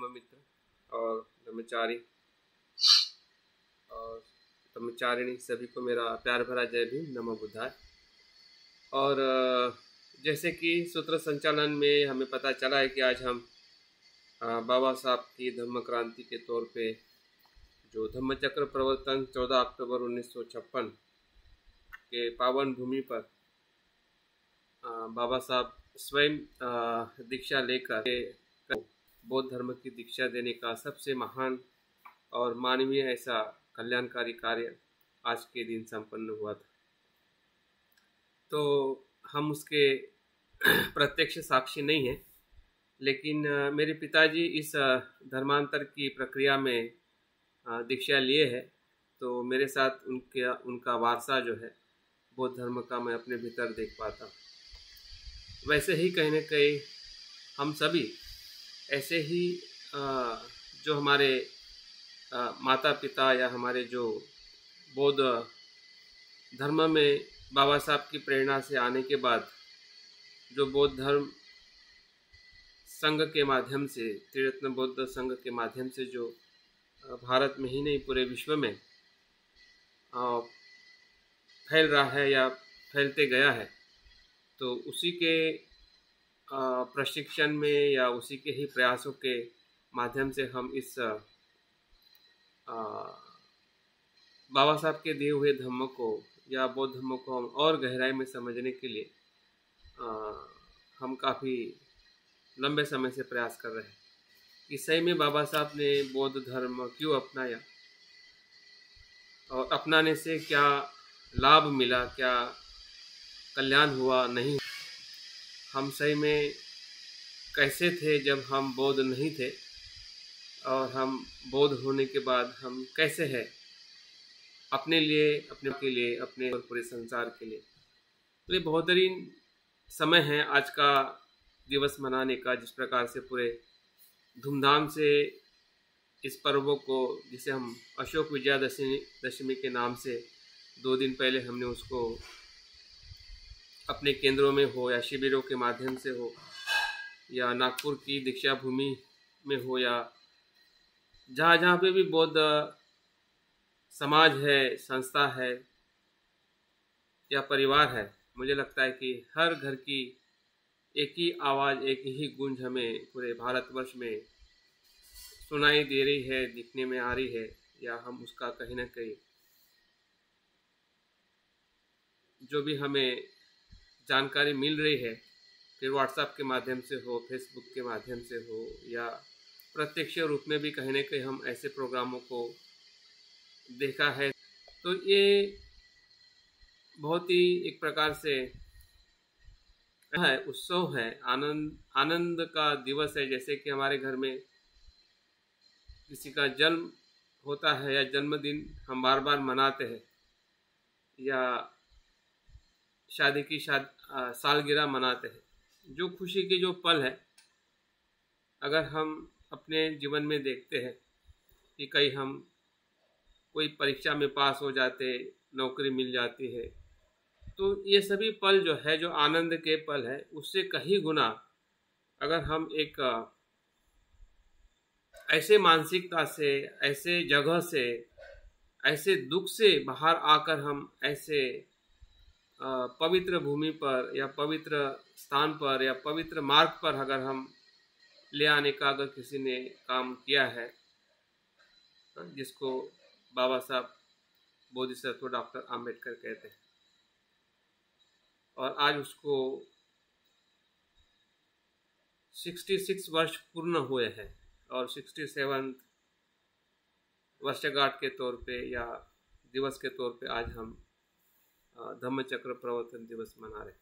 धम्म मित्र और धम्मचारी और धम्मचारिणी सभी को मेरा प्यार भरा जय भीम, नमो बुद्धाय। और जैसे कि सूत्र संचालन में हमें पता चला है कि आज हम बाबा साहब की धम्म क्रांति के तौर पे जो धम्म चक्र प्रवर्तन 14 अक्टूबर 1956 के पावन भूमि पर बाबा साहब स्वयं दीक्षा लेकर बौद्ध धर्म की दीक्षा देने का सबसे महान और मानवीय ऐसा कल्याणकारी कार्य आज के दिन संपन्न हुआ था। तो हम उसके प्रत्यक्ष साक्षी नहीं हैं, लेकिन मेरे पिताजी इस धर्मांतर की प्रक्रिया में दीक्षा लिए है, तो मेरे साथ उनका वारसा जो है बौद्ध धर्म का मैं अपने भीतर देख पाता। वैसे ही कहीं न कहीं हम सभी ऐसे ही जो हमारे माता पिता या हमारे जो बौद्ध धर्म में बाबा साहब की प्रेरणा से आने के बाद जो बौद्ध धर्म संघ के माध्यम से, त्रिरत्न बौद्ध संघ के माध्यम से जो भारत में ही नहीं पूरे विश्व में फैल रहा है या फैलते गया है, तो उसी के प्रशिक्षण में या उसी के ही प्रयासों के माध्यम से हम इस बाबा साहब के दिए हुए धम्म को या बौद्ध धर्म को हम और गहराई में समझने के लिए हम काफ़ी लंबे समय से प्रयास कर रहे हैं कि सही में बाबा साहब ने बौद्ध धर्म क्यों अपनाया और अपनाने से क्या लाभ मिला, क्या कल्याण हुआ, नहीं हम सही में कैसे थे जब हम बौद्ध नहीं थे और हम बौद्ध होने के बाद हम कैसे हैं अपने लिए, अपने के लिए, अपने और पूरे संसार के लिए। तो ये बेहतरीन समय है आज का दिवस मनाने का, जिस प्रकार से पूरे धूमधाम से इस पर्व को, जिसे हम अशोक विजयादशमी के नाम से 2 दिन पहले हमने उसको अपने केंद्रों में हो या शिविरों के माध्यम से हो या नागपुर की दीक्षा भूमि में हो या जहाँ जहाँ पे भी बौद्ध समाज है, संस्था है या परिवार है, मुझे लगता है कि हर घर की एक ही आवाज़, एक ही गूंज हमें पूरे भारतवर्ष में सुनाई दे रही है, दिखने में आ रही है, या हम उसका कहीं ना कहीं जो भी हमें जानकारी मिल रही है, फिर व्हाट्सएप के माध्यम से हो, फेसबुक के माध्यम से हो या प्रत्यक्ष रूप में भी कहीं ना कहीं हम ऐसे प्रोग्रामों को देखा है। तो ये बहुत ही एक प्रकार से है, उत्सव है, आनंद का दिवस है। जैसे कि हमारे घर में किसी का जन्म होता है या जन्मदिन हम बार बार मनाते हैं या शादी की सालगिरह मनाते हैं, जो खुशी के जो पल है, अगर हम अपने जीवन में देखते हैं कि कहीं हम कोई परीक्षा में पास हो जाते, नौकरी मिल जाती है, तो ये सभी पल जो है, जो आनंद के पल है, उससे कहीं गुना अगर हम एक ऐसे मानसिकता से, ऐसे जगह से, ऐसे दुख से बाहर आकर हम ऐसे पवित्र भूमि पर या पवित्र स्थान पर या पवित्र मार्ग पर अगर हम ले आने का अगर किसी ने काम किया है, जिसको बाबा साहब बोधिसत्व डॉक्टर आम्बेडकर कहते हैं, और आज उसको 66 वर्ष पूर्ण हुए हैं और 67 वर्षगांठ के तौर पे या दिवस के तौर पे आज हम धम्म चक्र प्रवर्तन दिवस मना रहे।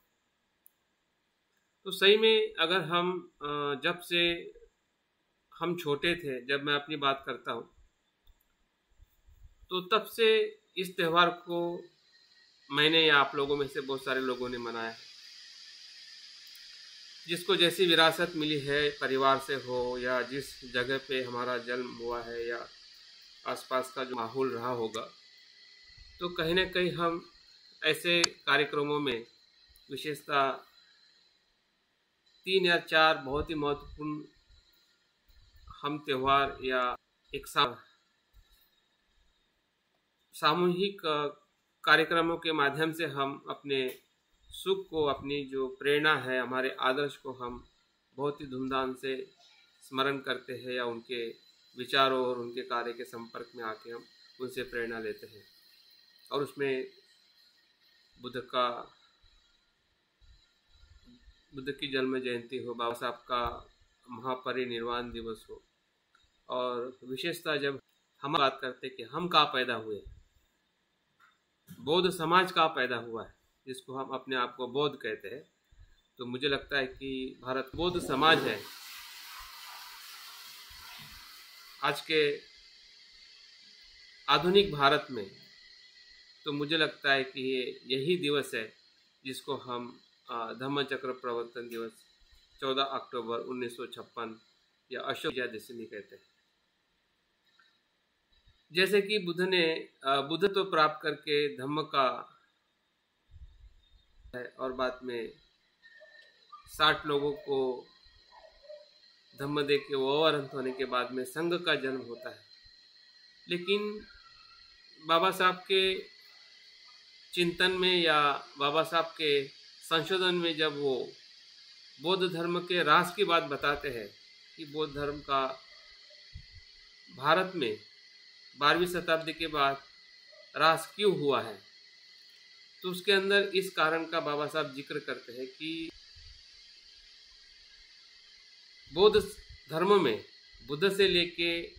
तो सही में अगर हम जब से हम छोटे थे, जब मैं अपनी बात करता हूँ, तो तब से इस त्यौहार को मैंने या आप लोगों में से बहुत सारे लोगों ने मनाया है। जिसको जैसी विरासत मिली है, परिवार से हो या जिस जगह पे हमारा जन्म हुआ है या आसपास का जो माहौल रहा होगा, तो कहीं ना कहीं हम ऐसे कार्यक्रमों में विशेषतः 3 या 4 बहुत ही महत्वपूर्ण हम त्यौहार या एक सामूहिक कार्यक्रमों के माध्यम से हम अपने सुख को, अपनी जो प्रेरणा है, हमारे आदर्श को हम बहुत ही धूमधाम से स्मरण करते हैं या उनके विचारों और उनके कार्य के संपर्क में आके हम उनसे प्रेरणा लेते हैं। और उसमें बुद्ध की जन्म जयंती हो, बाबा साहब का महापरिनिर्वाण दिवस हो, और विशेषतः जब हम बात करते हैं कि हम कहाँ पैदा हुए, बौद्ध समाज कहाँ पैदा हुआ है, जिसको हम अपने आप को बौद्ध कहते हैं, तो मुझे लगता है कि भारत बौद्ध समाज है। आज के आधुनिक भारत में तो मुझे लगता है कि यही दिवस है जिसको हम धम्म चक्र प्रवर्तन दिवस 14 अक्टूबर 1956 या अशोक विजयादशमी कहते हैं। जैसे कि बुद्ध तो प्राप्त करके धम्म का है, और बाद में 60 लोगों को धम्म दे के ओवर अंत होने के बाद में संघ का जन्म होता है। लेकिन बाबा साहब के चिंतन में या बाबा साहब के संशोधन में जब वो बौद्ध धर्म के ह्रास की बात बताते हैं कि बौद्ध धर्म का भारत में 12वीं शताब्दी के बाद ह्रास क्यों हुआ है, तो उसके अंदर इस कारण का बाबा साहब जिक्र करते हैं कि बौद्ध धर्म में बुद्ध से लेके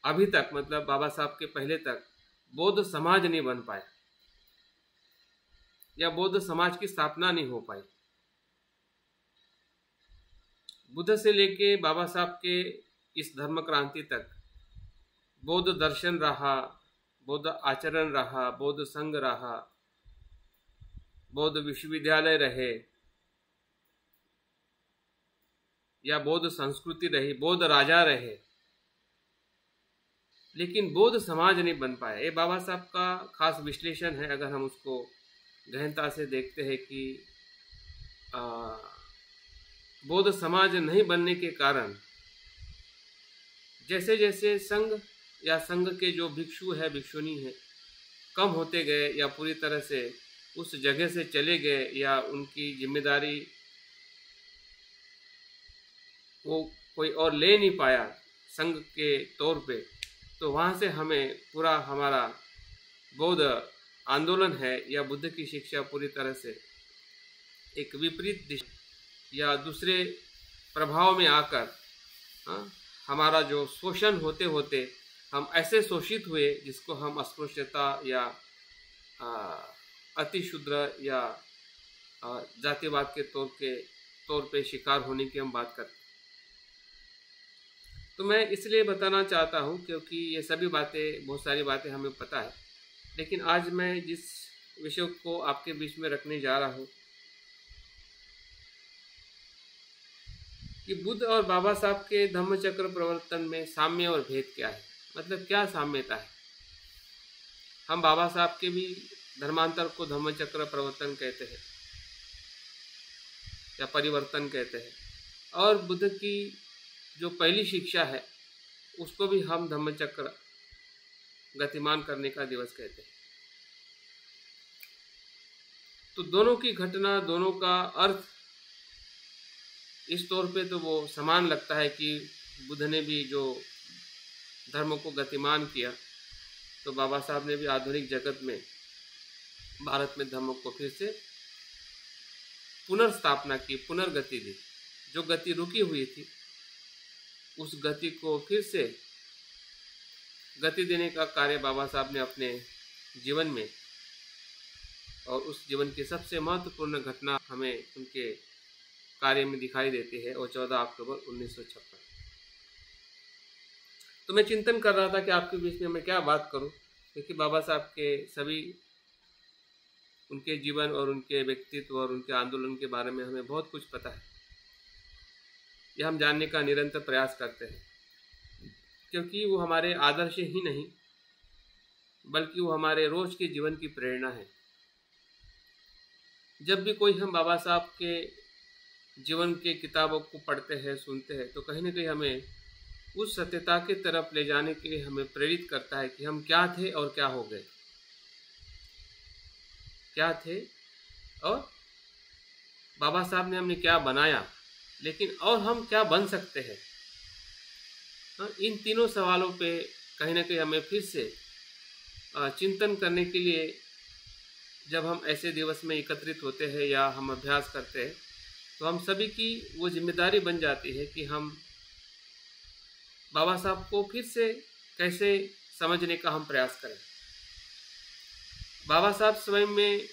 अभी तक, मतलब बाबा साहब के पहले तक बौद्ध समाज नहीं बन पाया या बौद्ध समाज की स्थापना नहीं हो पाई। बुद्ध से लेके बाबा साहब के इस धर्म क्रांति तक बौद्ध दर्शन रहा, बौद्ध आचरण रहा, बौद्ध संघ रहा, बौद्ध विश्वविद्यालय रहे या बौद्ध संस्कृति रही, बौद्ध राजा रहे, लेकिन बौद्ध समाज नहीं बन पाया। ये बाबा साहब का खास विश्लेषण है। अगर हम उसको गहनता से देखते हैं कि बौद्ध समाज नहीं बनने के कारण जैसे जैसे संघ या संघ के जो भिक्षु है, भिक्षुनी है, कम होते गए या पूरी तरह से उस जगह से चले गए या उनकी जिम्मेदारी वो कोई और ले नहीं पाया संघ के तौर पे, तो वहाँ से हमें पूरा हमारा बौद्ध आंदोलन है या बुद्ध की शिक्षा पूरी तरह से एक विपरीत दिशा या दूसरे प्रभाव में आकर हमारा जो शोषण होते होते हम ऐसे शोषित हुए जिसको हम अस्पृश्यता या अतिशूद्र या जातिवाद के तौर पे शिकार होने की हम बात करते हैं। तो मैं इसलिए बताना चाहता हूँ क्योंकि ये सभी बातें, बहुत सारी बातें हमें पता है, लेकिन आज मैं जिस विषय को आपके बीच में रखने जा रहा हूँ कि बुद्ध और बाबा साहब के धम्म चक्र प्रवर्तन में साम्य और भेद क्या है, मतलब क्या साम्यता है। हम बाबा साहब के भी धर्मांतर को धम्म चक्र प्रवर्तन कहते हैं या परिवर्तन कहते हैं, और बुद्ध की जो पहली शिक्षा है उसको भी हम धम्म चक्र गतिमान करने का दिवस कहते हैं। तो दोनों की घटना, दोनों का अर्थ इस तौर पे तो वो समान लगता है कि बुद्ध ने भी जो धर्म को गतिमान किया, तो बाबा साहब ने भी आधुनिक जगत में, भारत में धर्म को फिर से पुनर्स्थापना की, पुनर्गति दी। जो गति रुकी हुई थी उस गति को फिर से गति देने का कार्य बाबा साहब ने अपने जीवन में, और उस जीवन की सबसे महत्वपूर्ण घटना हमें उनके कार्य में दिखाई देती है, और 14 अक्टूबर 1956। तो मैं चिंतन कर रहा था कि आपके बीच में मैं क्या बात करूं, क्योंकि बाबा साहब के सभी, उनके जीवन और उनके व्यक्तित्व और उनके आंदोलन के बारे में हमें बहुत कुछ पता है। यह हम जानने का निरंतर प्रयास करते हैं, क्योंकि वो हमारे आदर्श ही नहीं बल्कि वो हमारे रोज के जीवन की प्रेरणा है। जब भी कोई हम बाबा साहब के जीवन के किताबों को पढ़ते हैं, सुनते हैं, तो कहीं ना कहीं हमें उस सत्यता की तरफ ले जाने के लिए हमें प्रेरित करता है कि हम क्या थे और क्या हो गए, क्या थे और बाबा साहब ने हमने क्या बनाया, लेकिन और हम क्या बन सकते हैं। इन तीनों सवालों पे कहीं ना कहीं हमें फिर से चिंतन करने के लिए जब हम ऐसे दिवस में एकत्रित होते हैं या हम अभ्यास करते हैं, तो हम सभी की वो जिम्मेदारी बन जाती है कि हम बाबा साहब को फिर से कैसे समझने का हम प्रयास करें। बाबा साहब स्वयं में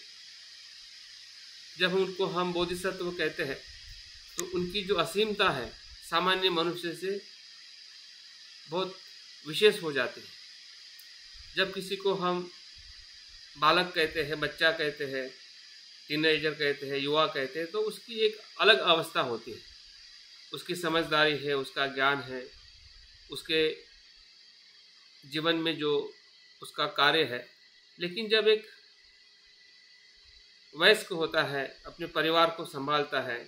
जब उनको हम बोधिसत्व कहते हैं, तो उनकी जो असीमता है सामान्य मनुष्य से बहुत विशेष हो जाती है। जब किसी को हम बालक कहते हैं, बच्चा कहते हैं, टीनेजर कहते हैं, युवा कहते हैं, तो उसकी एक अलग अवस्था होती है, उसकी समझदारी है, उसका ज्ञान है, उसके जीवन में जो उसका कार्य है। लेकिन जब एक वयस्क होता है, अपने परिवार को संभालता है,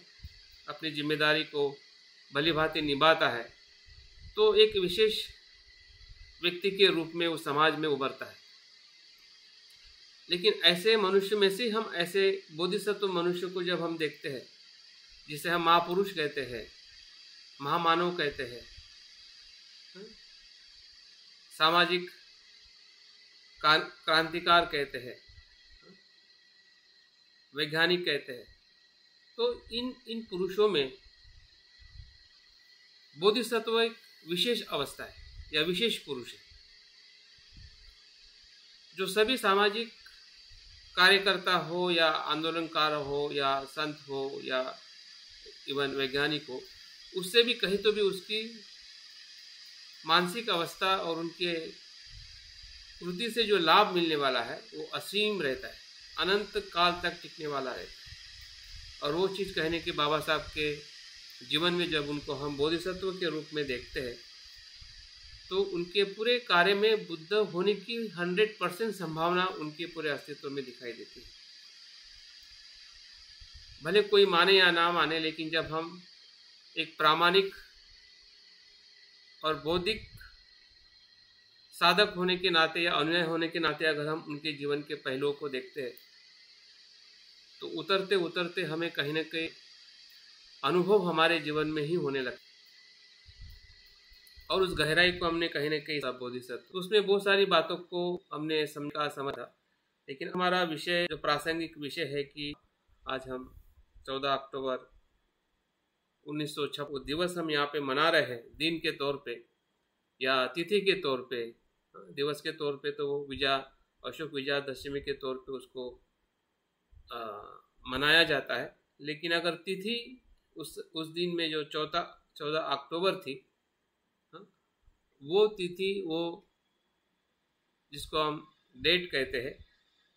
अपनी जिम्मेदारी को भली भांति निभाता है, तो एक विशेष व्यक्ति के रूप में वो समाज में उभरता है। लेकिन ऐसे मनुष्य में से हम ऐसे बोधिसत्व मनुष्य को जब हम देखते हैं, जिसे हम महापुरुष कहते हैं, महामानव कहते हैं, सामाजिक क्रांतिकार कहते हैं, वैज्ञानिक कहते हैं, तो इन पुरुषों में बोधिसत्व एक विशेष अवस्था है या विशेष पुरुष है, जो सभी सामाजिक कार्यकर्ता हो या आंदोलनकार हो या संत हो या इवन वैज्ञानिक हो, उससे भी कहीं तो भी उसकी मानसिक अवस्था और उनके कृति से जो लाभ मिलने वाला है वो असीम रहता है, अनंत काल तक टिकने वाला रहता है। और वो चीज़ कहने के बाबा साहब के जीवन में जब उनको हम बोधिसत्व के रूप में देखते हैं, तो उनके पूरे कार्य में बुद्ध होने की 100% संभावना उनके पूरे अस्तित्व में दिखाई देती है। भले कोई माने या ना माने, लेकिन जब हम एक प्रामाणिक और बौद्धिक साधक होने के नाते या अनुयायी होने के नाते अगर हम उनके जीवन के पहलुओं को देखते हैं, तो उतरते उतरते हमें कहीं ना कहीं अनुभव हमारे जीवन में ही होने लगता है, और उस गहराई को हमने कहीं ना कहीं बोधिसत्व, उसमें बहुत सारी बातों को हमने समझा। लेकिन हमारा विषय जो प्रासंगिक विषय है कि आज हम 14 अक्टूबर 1956 दिवस हम यहाँ पे मना रहे हैं, दिन के तौर पे या तिथि के तौर पे। दिवस के तौर पे तो अशोक विजयादशमी के तौर पे उसको मनाया जाता है, लेकिन अगर तिथि उस दिन में जो 14 अक्टूबर थी, वो तिथि, वो जिसको हम डेट कहते हैं,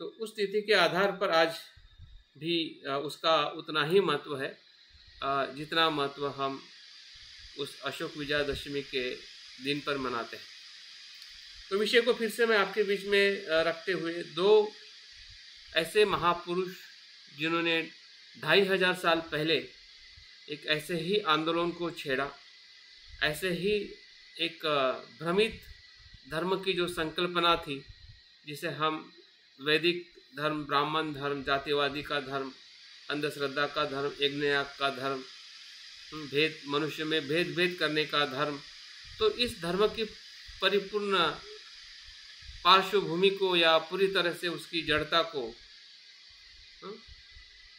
तो उस तिथि के आधार पर आज भी उसका उतना ही महत्व है जितना महत्व हम उस अशोक विजयादशमी के दिन पर मनाते हैं। तो विषय को फिर से मैं आपके बीच में रखते हुए, दो ऐसे महापुरुष जिन्होंने 2500 साल पहले एक ऐसे ही आंदोलन को छेड़ा, ऐसे ही एक भ्रमित धर्म की जो संकल्पना थी, जिसे हम वैदिक धर्म, ब्राह्मण धर्म, जातिवादी का धर्म, अंधश्रद्धा का धर्म, यज्ञयाग का धर्म, मनुष्य में भेद करने का धर्म, तो इस धर्म की परिपूर्ण पार्श्वभूमि को या पूरी तरह से उसकी जड़ता को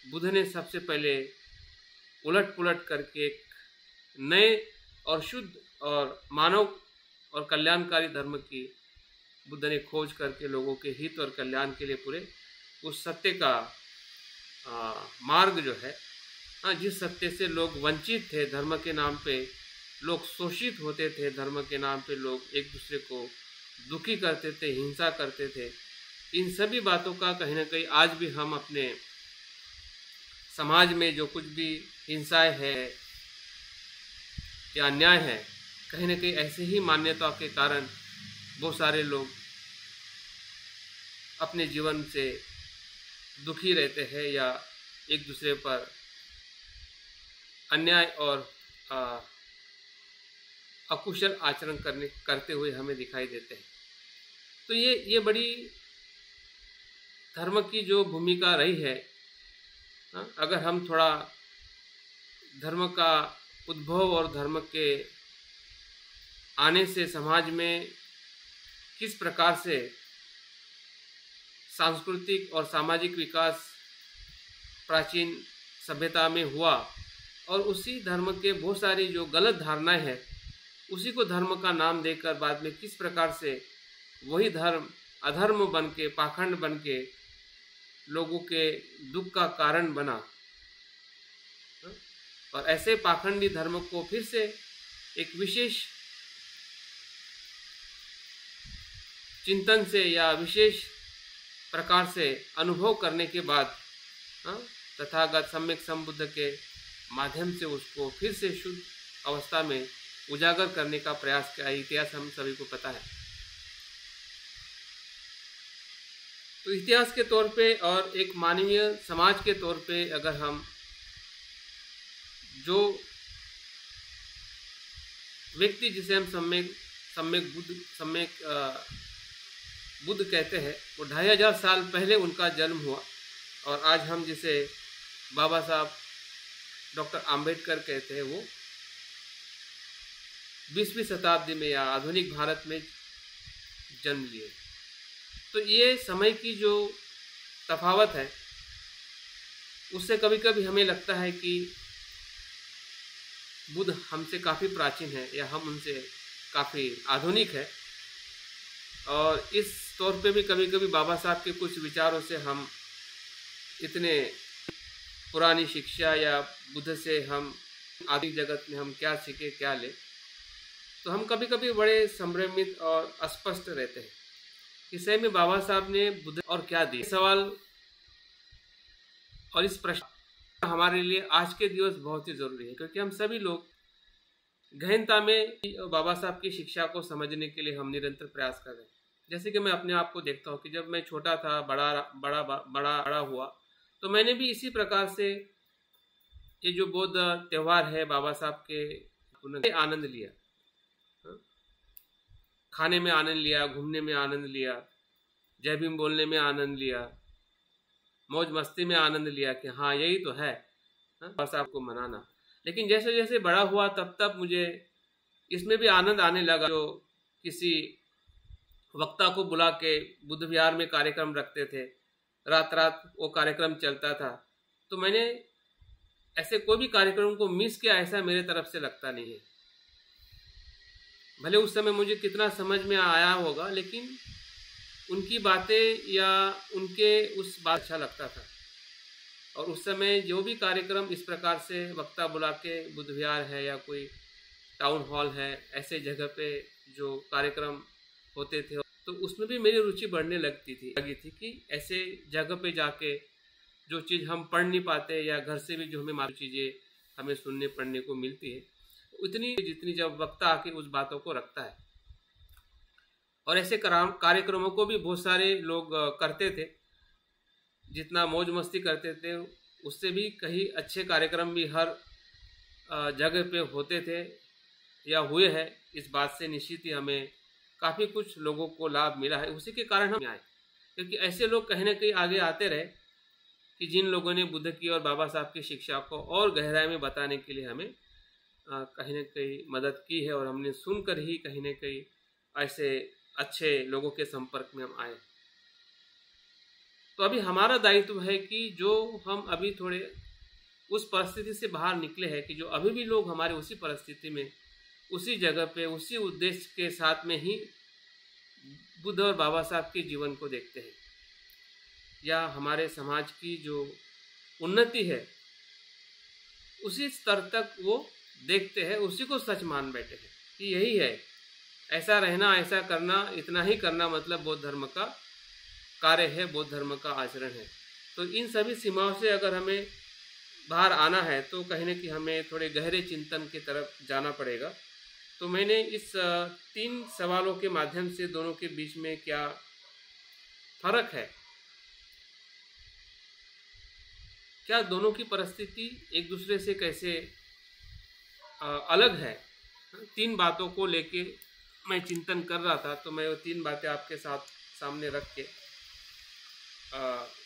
बुद्ध ने सबसे पहले उलट पुलट करके एक नए और शुद्ध और मानव और कल्याणकारी धर्म की बुद्ध ने खोज करके लोगों के हित और कल्याण के लिए पूरे उस सत्य का मार्ग जो है, जिस सत्य से लोग वंचित थे, धर्म के नाम पे लोग शोषित होते थे, धर्म के नाम पे लोग एक दूसरे को दुखी करते थे, हिंसा करते थे, इन सभी बातों का कहीं ना कहीं आज भी हम अपने समाज में जो कुछ भी हिंसाएं है या अन्याय है, कहीं ना कहीं ऐसे ही मान्यता के कारण बहुत सारे लोग अपने जीवन से दुखी रहते हैं या एक दूसरे पर अन्याय और अकुशल आचरण करते हुए हमें दिखाई देते हैं। तो ये बड़ी धर्म की जो भूमिका रही है, अगर हम थोड़ा धर्म का उद्भव और धर्म के आने से समाज में किस प्रकार से सांस्कृतिक और सामाजिक विकास प्राचीन सभ्यता में हुआ और उसी धर्म के बहुत सारी जो गलत धारणाएं हैं उसी को धर्म का नाम देकर बाद में किस प्रकार से वही धर्म अधर्म बन के, पाखंड बन के लोगों के दुख का कारण बना, और ऐसे पाखंडी धर्म को फिर से एक विशेष चिंतन से या विशेष प्रकार से अनुभव करने के बाद तथागत सम्यक संबुद्ध के माध्यम से उसको फिर से शुद्ध अवस्था में उजागर करने का प्रयास का इतिहास हम सभी को पता है। तो इतिहास के तौर पे और एक मानवीय समाज के तौर पे अगर हम जो व्यक्ति जिसे हम सम्यक बुद्ध कहते हैं, वो 2500 साल पहले उनका जन्म हुआ, और आज हम जिसे बाबा साहब डॉक्टर आम्बेडकर कहते हैं वो 20वीं शताब्दी में या आधुनिक भारत में जन्म लिए। तो ये समय की जो तफावत है उससे कभी कभी हमें लगता है कि बुद्ध हमसे काफ़ी प्राचीन है या हम उनसे काफ़ी आधुनिक है, और इस तौर पे भी कभी कभी बाबा साहब के कुछ विचारों से हम इतने पुरानी शिक्षा या बुद्ध से हम आधुनिक जगत में हम क्या सीखे क्या ले, तो हम कभी कभी बड़े संभ्रमित और अस्पष्ट रहते हैं कि सही में बाबा साहब ने बुद्ध और क्या दिया। सवाल और इस प्रश्न हमारे लिए आज के दिवस बहुत ही जरूरी है, क्योंकि हम सभी लोग गहनता में बाबा साहब की शिक्षा को समझने के लिए हम निरंतर प्रयास कर रहे हैं। जैसे कि मैं अपने आप को देखता हूँ कि जब मैं छोटा था, बड़ा हुआ, तो मैंने भी इसी प्रकार से ये जो बौद्ध त्यौहार है बाबा साहब के आनंद लिया, खाने में आनंद लिया, घूमने में आनंद लिया, जय भीम बोलने में आनंद लिया, मौज मस्ती में आनंद लिया कि हाँ यही तो है बाबा साहब को मनाना। लेकिन जैसे जैसे बड़ा हुआ तब तब मुझे इसमें भी आनंद आने लगा। जो किसी वक्ता को बुला के बुद्ध विहार में कार्यक्रम रखते थे, रात रात वो कार्यक्रम चलता था, तो मैंने ऐसे कोई भी कार्यक्रम को मिस किया ऐसा मेरे तरफ से लगता नहीं है। भले उस समय मुझे कितना समझ में आया होगा, लेकिन उनकी बातें या उनके उस बात अच्छा लगता था। और उस समय जो भी कार्यक्रम इस प्रकार से वक्ता बुला के बुद्ध विहार है या कोई टाउन हॉल है, ऐसे जगह पे जो कार्यक्रम होते थे, तो उसमें भी मेरी रुचि बढ़ने लगी थी कि ऐसे जगह पे जाके जो चीज़ हम पढ़ नहीं पाते या घर से भी जो हमें मालूम चीज़ें हमें सुनने पढ़ने को मिलती है, उतनी जितनी जब वक्ता आके उस बातों को रखता है। और ऐसे कार्यक्रमों को भी बहुत सारे लोग करते थे, जितना मौज मस्ती करते थे उससे भी कई अच्छे कार्यक्रम भी हर जगह पे होते थे या हुए हैं। इस बात से निश्चित ही हमें काफ़ी कुछ लोगों को लाभ मिला है, उसी के कारण हम आए, क्योंकि ऐसे लोग कहीं ना कहीं आगे आते रहे कि जिन लोगों ने बुद्ध की और बाबा साहब की शिक्षा को और गहराई में बताने के लिए हमें कहीं ना कहीं मदद की है, और हमने सुनकर ही कहीं ना कहीं ऐसे अच्छे लोगों के संपर्क में हम आए। तो अभी हमारा दायित्व है कि जो हम अभी थोड़े उस परिस्थिति से बाहर निकले हैं, कि जो अभी भी लोग हमारे उसी परिस्थिति में, उसी जगह पे, उसी उद्देश्य के साथ में ही बुद्ध और बाबा साहब के जीवन को देखते हैं, या हमारे समाज की जो उन्नति है उसी स्तर तक वो देखते हैं, उसी को सच मान बैठे हैं कि यही है, ऐसा रहना, ऐसा करना, इतना ही करना मतलब बौद्ध धर्म का कार्य है, बौद्ध धर्म का आचरण है। तो इन सभी सीमाओं से अगर हमें बाहर आना है तो कहीं ना कहीं हमें थोड़े गहरे चिंतन की तरफ जाना पड़ेगा। तो मैंने इस 3 सवालों के माध्यम से दोनों के बीच में क्या फर्क है, क्या दोनों की परिस्थिति एक दूसरे से कैसे अलग है। 3 बातों को लेके मैं चिंतन कर रहा था, तो मैं वो 3 बातें आपके साथ सामने रख के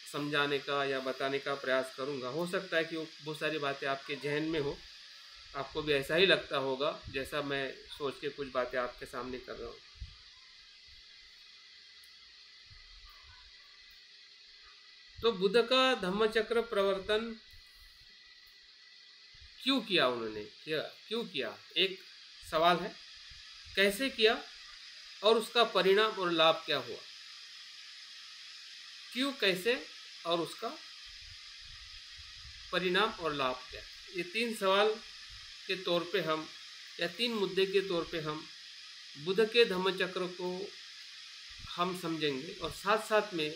समझाने का या बताने का प्रयास करूंगा। हो सकता है कि वो बहुत सारी बातें आपके जहन में हो, आपको भी ऐसा ही लगता होगा जैसा मैं सोच के कुछ बातें आपके सामने कर रहा हूँ। तो बुद्ध का धम्मचक्र प्रवर्तन क्यों किया उन्होंने, क्यों किया, एक सवाल है। कैसे किया और उसका परिणाम और लाभ क्या हुआ। क्यों, कैसे और उसका परिणाम और लाभ क्या। ये 3 सवाल के तौर पे हम, या 3 मुद्दे के तौर पे हम बुद्ध के धम्मचक्र को हम समझेंगे, और साथ साथ में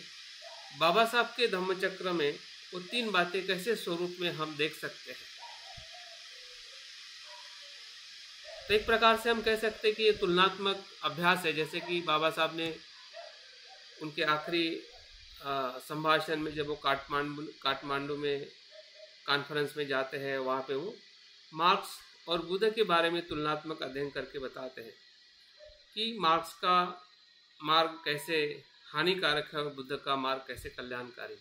बाबा साहब के धम्मचक्र में वो 3 बातें कैसे स्वरूप में हम देख सकते हैं। तो एक प्रकार से हम कह सकते हैं कि ये तुलनात्मक अभ्यास है। जैसे कि बाबा साहब ने उनके आखिरी संभाषण में, जब वो काठमांडू में कॉन्फ्रेंस में जाते हैं, वहाँ पे वो मार्क्स और बुद्ध के बारे में तुलनात्मक अध्ययन करके बताते हैं कि मार्क्स का मार्ग कैसे हानिकारक है और बुद्ध का मार्ग कैसे कल्याणकारी।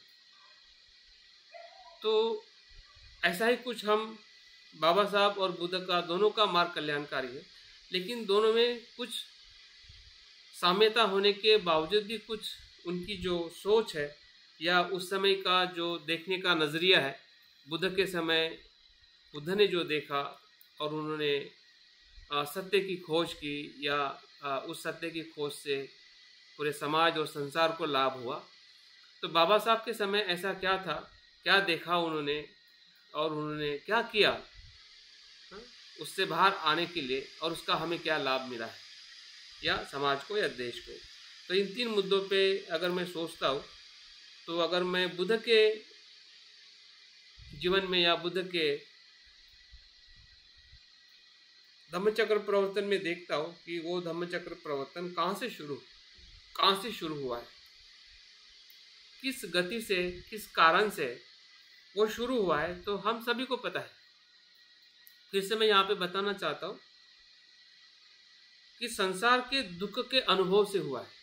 तो ऐसा ही कुछ हम बाबा साहब और बुद्ध का, दोनों का मार्ग कल्याणकारी है, लेकिन दोनों में कुछ साम्यता होने के बावजूद भी कुछ उनकी जो सोच है या उस समय का जो देखने का नज़रिया है, बुद्ध के समय बुद्ध ने जो देखा और उन्होंने सत्य की खोज की, या उस सत्य की खोज से पूरे समाज और संसार को लाभ हुआ। तो बाबा साहब के समय ऐसा क्या था, क्या देखा उन्होंने और उन्होंने क्या किया उससे बाहर आने के लिए, और उसका हमें क्या लाभ मिला है, या समाज को या देश को। तो इन 3 मुद्दों पे अगर मैं सोचता हूँ, तो अगर मैं बुद्ध के जीवन में या बुद्ध के धम्मचक्र प्रवर्तन में देखता हूँ कि वो धम्मचक्र प्रवर्तन कहाँ से शुरू हुआ है, किस गति से, किस कारण से वो शुरू हुआ है, तो हम सभी को पता है। फिर से मैं यहाँ पे बताना चाहता हूँ कि संसार के दुख के अनुभव से हुआ है।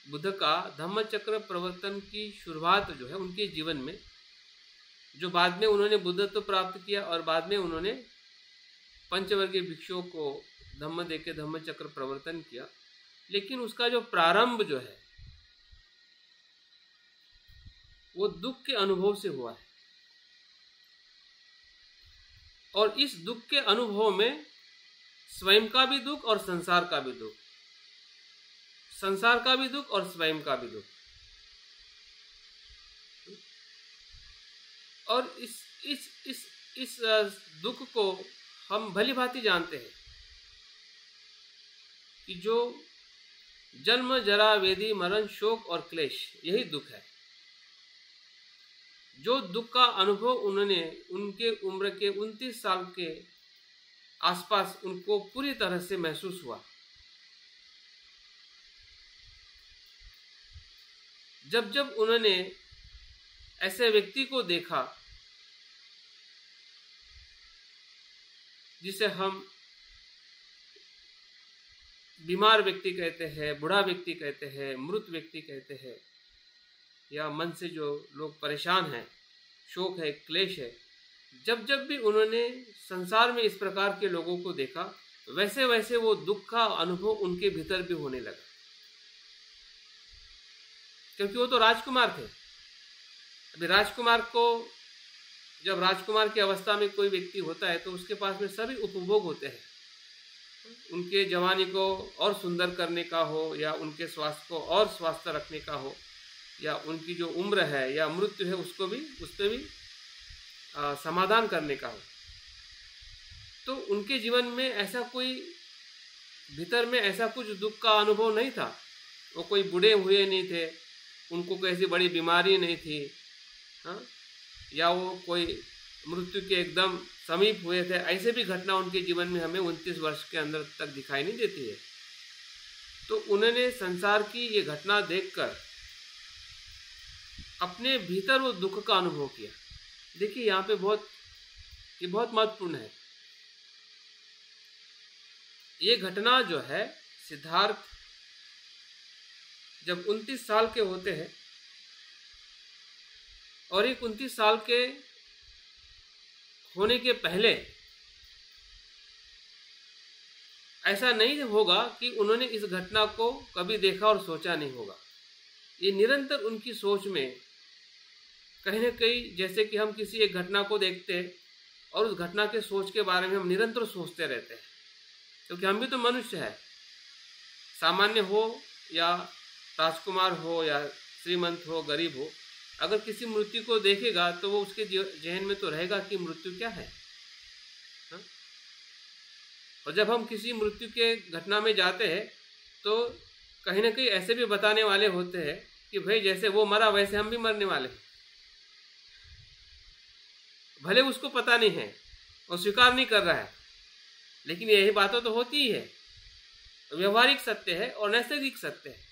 बुद्ध का धम्मचक्र प्रवर्तन की शुरुआत जो है उनके जीवन में, जो बाद में उन्होंने बुद्धत्व प्राप्त किया और बाद में उन्होंने पंचवर्गीय भिक्षुओं को धम्म दे के धम्मचक्र प्रवर्तन किया, लेकिन उसका जो प्रारंभ जो है वो दुख के अनुभव से हुआ है। और इस दुख के अनुभव में स्वयं का भी दुख और संसार का भी दुख, संसार का भी दुख और स्वयं का भी दुख। और इस दुख को हम भली भांति जानते हैं कि जो जन्म जरा वेदी मरण शोक और क्लेश, यही दुख है। जो दुख का अनुभव उन्होंने उनके उम्र के 29 साल के आसपास उनको पूरी तरह से महसूस हुआ। जब जब उन्होंने ऐसे व्यक्ति को देखा जिसे हम बीमार व्यक्ति कहते हैं, बूढ़ा व्यक्ति कहते हैं, मृत व्यक्ति कहते हैं, या मन से जो लोग परेशान हैं, शोक है, क्लेश है, जब जब भी उन्होंने संसार में इस प्रकार के लोगों को देखा, वैसे वैसे वो दुख का अनुभव उनके भीतर भी होने लगा। क्योंकि वो तो राजकुमार थे। अभी राजकुमार को, जब राजकुमार की अवस्था में कोई व्यक्ति होता है तो उसके पास में सभी उपभोग होते हैं। उनके जवानी को और सुंदर करने का हो, या उनके स्वास्थ्य को और स्वस्थ रखने का हो, या उनकी जो उम्र है या मृत्यु है उसको भी, उस पर भी समाधान करने का हो। तो उनके जीवन में ऐसा कोई, भीतर में ऐसा कुछ दुख का अनुभव नहीं था। वो कोई बूढ़े हुए नहीं थे, उनको कोई ऐसी बड़ी बीमारी नहीं थी, हाँ, या वो कोई मृत्यु के एकदम समीप हुए थे। ऐसे भी घटना उनके जीवन में हमें 29 वर्ष के अंदर तक दिखाई नहीं देती है। तो उन्होंने संसार की ये घटना देखकर अपने भीतर वो दुख का अनुभव किया। देखिए यहाँ पे बहुत ये बहुत महत्वपूर्ण है। ये घटना जो है, सिद्धार्थ जब 29 साल के होते हैं और एक 29 साल के होने के पहले ऐसा नहीं होगा कि उन्होंने इस घटना को कभी देखा और सोचा नहीं होगा। ये निरंतर उनकी सोच में कहीं न कहीं, जैसे कि हम किसी एक घटना को देखते हैं और उस घटना के सोच के बारे में हम निरंतर सोचते रहते हैं, क्योंकि हम भी तो मनुष्य हैं, सामान्य हो या राजकुमार हो या श्रीमंत हो, गरीब हो, अगर किसी मृत्यु को देखेगा तो वो उसके जहन में तो रहेगा कि मृत्यु क्या है। हा? और जब हम किसी मृत्यु के घटना में जाते हैं तो कहीं ना कहीं ऐसे भी बताने वाले होते हैं कि भाई जैसे वो मरा वैसे हम भी मरने वाले हैं। भले उसको पता नहीं है और स्वीकार नहीं कर रहा है, लेकिन यही बातें तो होती ही है। व्यवहारिक सत्य है और नैसर्गिक सत्य है।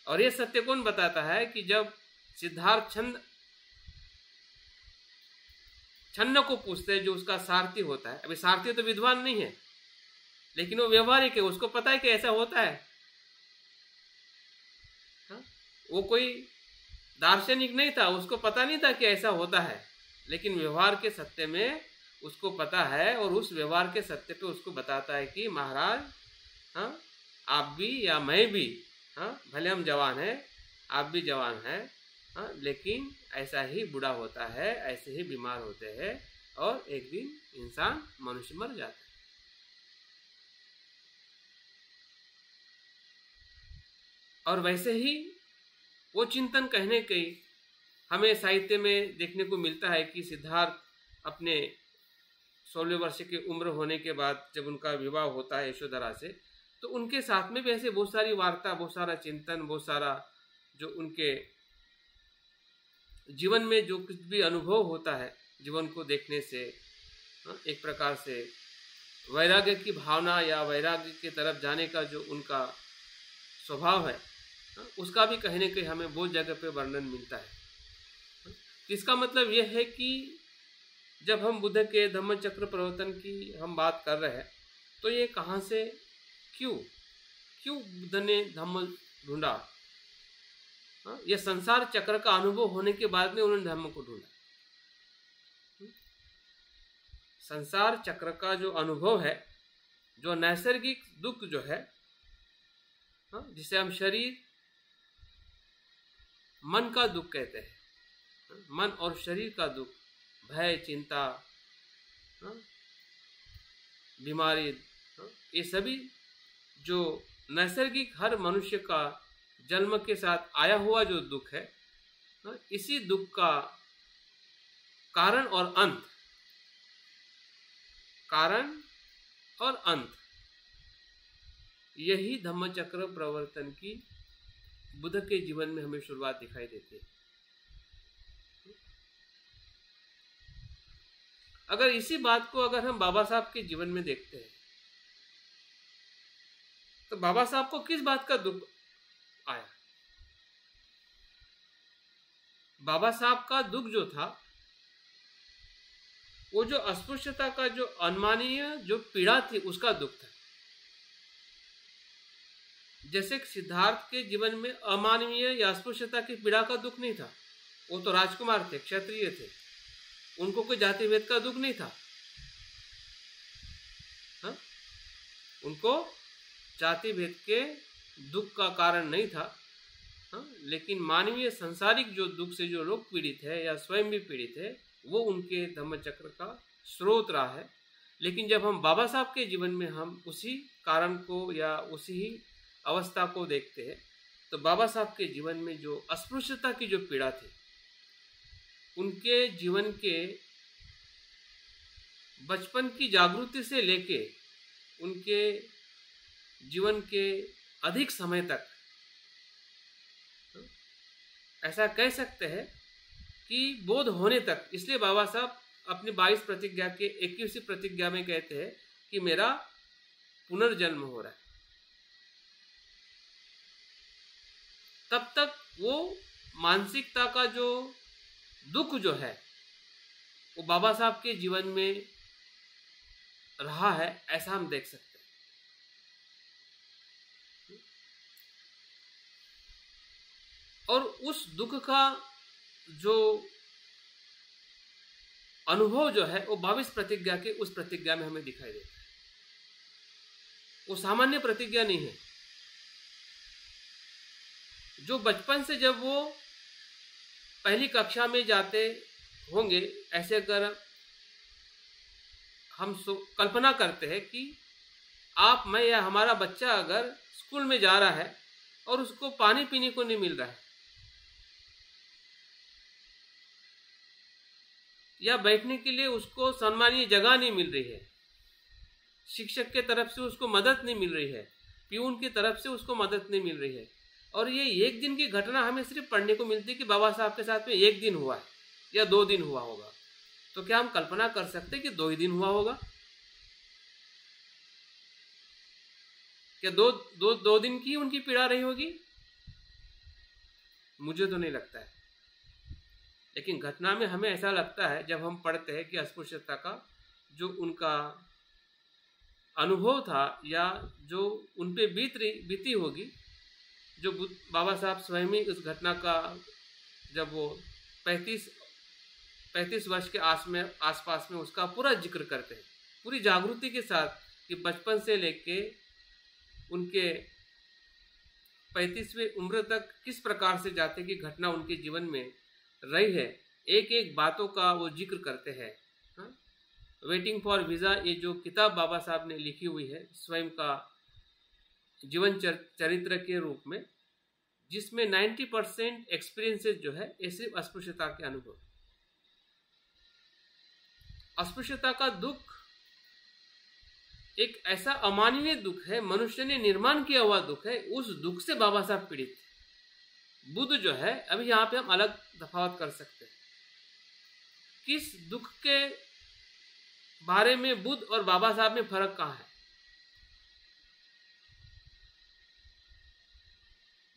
और ये सत्य कौन बताता है कि जब सिद्धार्थ छन्न को पूछते हैं, जो उसका सारथी होता है। अभी सारथी तो विद्वान नहीं है, लेकिन वो व्यवहारिक है, उसको पता है कि ऐसा होता है। वो कोई दार्शनिक नहीं था, उसको पता नहीं था कि ऐसा होता है, लेकिन व्यवहार के सत्य में उसको पता है और उस व्यवहार के सत्य पे उसको बताता है कि महाराज, हाँ, आप भी या मैं भी, हाँ, भले हम जवान हैं, आप भी जवान हैं, हाँ, लेकिन ऐसा ही बूढ़ा होता है, ऐसे ही बीमार होते हैं और एक दिन इंसान, मनुष्य मर जाता है। और वैसे ही वो चिंतन कहने कहीं हमें साहित्य में देखने को मिलता है कि सिद्धार्थ अपने 16 वर्ष की उम्र होने के बाद जब उनका विवाह होता है यशोधरा से, तो उनके साथ में भी ऐसे बहुत सारी वार्ता, बहुत सारा चिंतन, बहुत सारा जो उनके जीवन में जो कुछ भी अनुभव होता है जीवन को देखने से, एक प्रकार से वैराग्य की भावना या वैराग्य की तरफ जाने का जो उनका स्वभाव है, उसका भी कहीं न कहीं हमें बहुत जगह पे वर्णन मिलता है। इसका मतलब यह है कि जब हम बुद्ध के धम्मचक्र प्रवर्तन की हम बात कर रहे हैं, तो ये कहाँ से, क्यों बुद्ध ने धम्म ढूंढा? ये संसार चक्र का अनुभव होने के बाद में उन्होंने धम्म को ढूंढा। संसार चक्र का जो अनुभव है, जो नैसर्गिक दुख जो है, जिसे हम शरीर मन का दुख कहते हैं, मन और शरीर का दुख, भय, चिंता, बीमारी, ये सभी जो नैसर्गिक हर मनुष्य का जन्म के साथ आया हुआ जो दुख है, इसी दुख का कारण और अंत, यही धम्मचक्र प्रवर्तन की बुद्ध के जीवन में हमें शुरुआत दिखाई देती है। अगर इसी बात को अगर हम बाबा साहब के जीवन में देखते हैं, तो बाबा साहब को किस बात का दुख आया? बाबा साहब का दुख जो था, वो जो अस्पृश्यता का जो अनमानीय जो पीड़ा थी, उसका दुख था। जैसे सिद्धार्थ के जीवन में अमानवीय या अस्पृश्यता की पीड़ा का दुख नहीं था, वो तो राजकुमार थे, क्षत्रिय थे, उनको कोई जाति भेद का दुख नहीं था। उनको जाति भेद के दुख का कारण नहीं था, लेकिन मानवीय संसारिक जो दुख से जो लोग पीड़ित है या स्वयं भी पीड़ित है, वो उनके धम्मचक्र का स्रोत रहा है। लेकिन जब हम बाबा साहब के जीवन में हम उसी कारण को या उसी ही अवस्था को देखते हैं, तो बाबा साहब के जीवन में जो अस्पृश्यता की जो पीड़ा थी, उनके जीवन के बचपन की जागृति से लेके उनके जीवन के अधिक समय तक, ऐसा कह सकते हैं कि बोध होने तक। इसलिए बाबा साहब अपनी 22 प्रतिज्ञा के 21वीं प्रतिज्ञा में कहते हैं कि मेरा पुनर्जन्म हो रहा है। तब तक वो मानसिकता का जो दुख जो है, वो बाबा साहब के जीवन में रहा है, ऐसा हम देख सकते हैं। और उस दुख का जो अनुभव जो है वो 22 प्रतिज्ञा के उस प्रतिज्ञा में हमें दिखाई देता है। वो सामान्य प्रतिज्ञा नहीं है। जो बचपन से जब वो पहली कक्षा में जाते होंगे, ऐसे अगर हम कल्पना करते हैं कि आप, मैं या हमारा बच्चा अगर स्कूल में जा रहा है और उसको पानी पीने को नहीं मिल रहा है, या बैठने के लिए उसको सम्मानीय जगह नहीं मिल रही है, शिक्षक के तरफ से उसको मदद नहीं मिल रही है, प्यून की तरफ से उसको मदद नहीं मिल रही है, और ये एक दिन की घटना हमें सिर्फ पढ़ने को मिलती है कि बाबा साहब के साथ में एक दिन हुआ है या 2 दिन हुआ होगा, तो क्या हम कल्पना कर सकते हैं कि 2 ही दिन हुआ होगा? क्या दो दिन की उनकी पीड़ा रही होगी? मुझे तो नहीं लगता है। लेकिन घटना में हमें ऐसा लगता है जब हम पढ़ते हैं कि अस्पृश्यता का जो उनका अनुभव था या जो उन पे बीती होगी, जो बाबा साहब स्वयं ही उस घटना का, जब वो 35 वर्ष के आसपास में उसका पूरा जिक्र करते हैं पूरी जागृति के साथ कि बचपन से लेके उनके 35वीं उम्र तक किस प्रकार से जाते की घटना उनके जीवन में रही है। एक एक बातों का वो जिक्र करते हैं। वेटिंग फॉर वीज़ा, ये जो किताब बाबा साहब ने लिखी हुई है स्वयं का जीवन चरित्र के रूप में, जिसमें 90% एक्सपीरियंसेस जो है ये सिर्फ अस्पृश्यता के अनुभव। अस्पृश्यता का दुख एक ऐसा अमानवीय दुख है, मनुष्य ने निर्माण किया हुआ दुख है। उस दुख से बाबा साहब पीड़ित थे। बुद्ध जो है, अभी यहाँ पे हम अलग तफावत कर सकते हैं। किस दुख के बारे में बुद्ध और बाबा साहब में फर्क कहाँ है?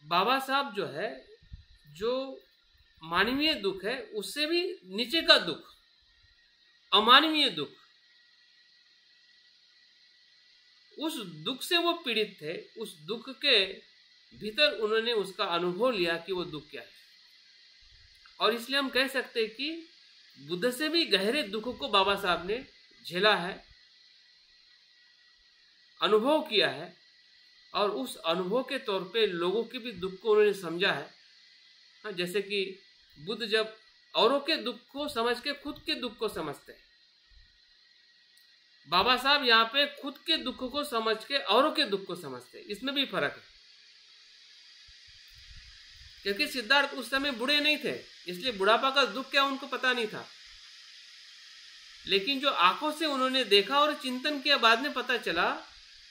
बाबा साहब जो है, जो मानवीय दुख है उससे भी नीचे का दुख, अमानवीय दुख, उस दुख से वो पीड़ित थे। उस दुख के भीतर उन्होंने उसका अनुभव लिया कि वो दुख क्या है। और इसलिए हम कह सकते हैं कि बुद्ध से भी गहरे दुख को बाबा साहब ने झेला है, अनुभव किया है, और उस अनुभव के तौर पे लोगों के भी दुख को उन्होंने समझा है। हाँ, जैसे कि बुद्ध जब औरों के दुख को समझ के खुद के दुख को समझते हैं, बाबा साहब यहाँ पे खुद के दुख को समझ के औरों के दुख को समझते हैं। इसमें भी फर्क है, क्योंकि सिद्धार्थ उस समय बूढ़े नहीं थे, इसलिए बुढ़ापा का दुख क्या उनको पता नहीं था। लेकिन जो आंखों से उन्होंने देखा और चिंतन किया, बाद में पता चला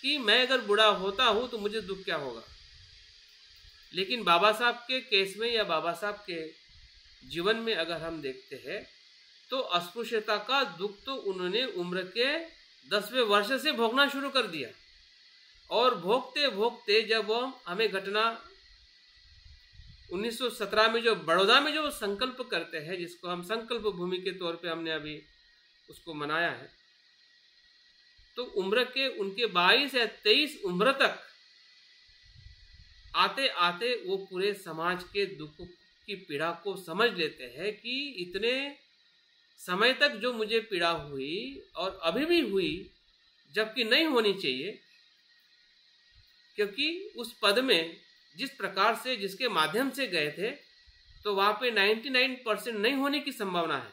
कि मैं अगर बूढ़ा होता हूं तो मुझे दुख क्या होगा। लेकिन बाबा साहब के केस में या बाबा साहब के जीवन में अगर हम देखते हैं तो अस्पृश्यता का दुख तो उन्होंने उम्र के 10वें वर्ष से भोगना शुरू कर दिया। और भोगते भोगते जब वो हमें घटना 1917 में जो बड़ौदा में जो संकल्प करते हैं, जिसको हम संकल्प भूमि के तौर पे हमने अभी उसको मनाया है, तो उम्र के उनके 22 या 23 उम्र तक आते आते वो पूरे समाज के दुख की पीड़ा को समझ लेते हैं कि इतने समय तक जो मुझे पीड़ा हुई और अभी भी हुई, जबकि नहीं होनी चाहिए, क्योंकि उस पद में जिस प्रकार से जिसके माध्यम से गए थे तो वहां पे 99% नहीं होने की संभावना है।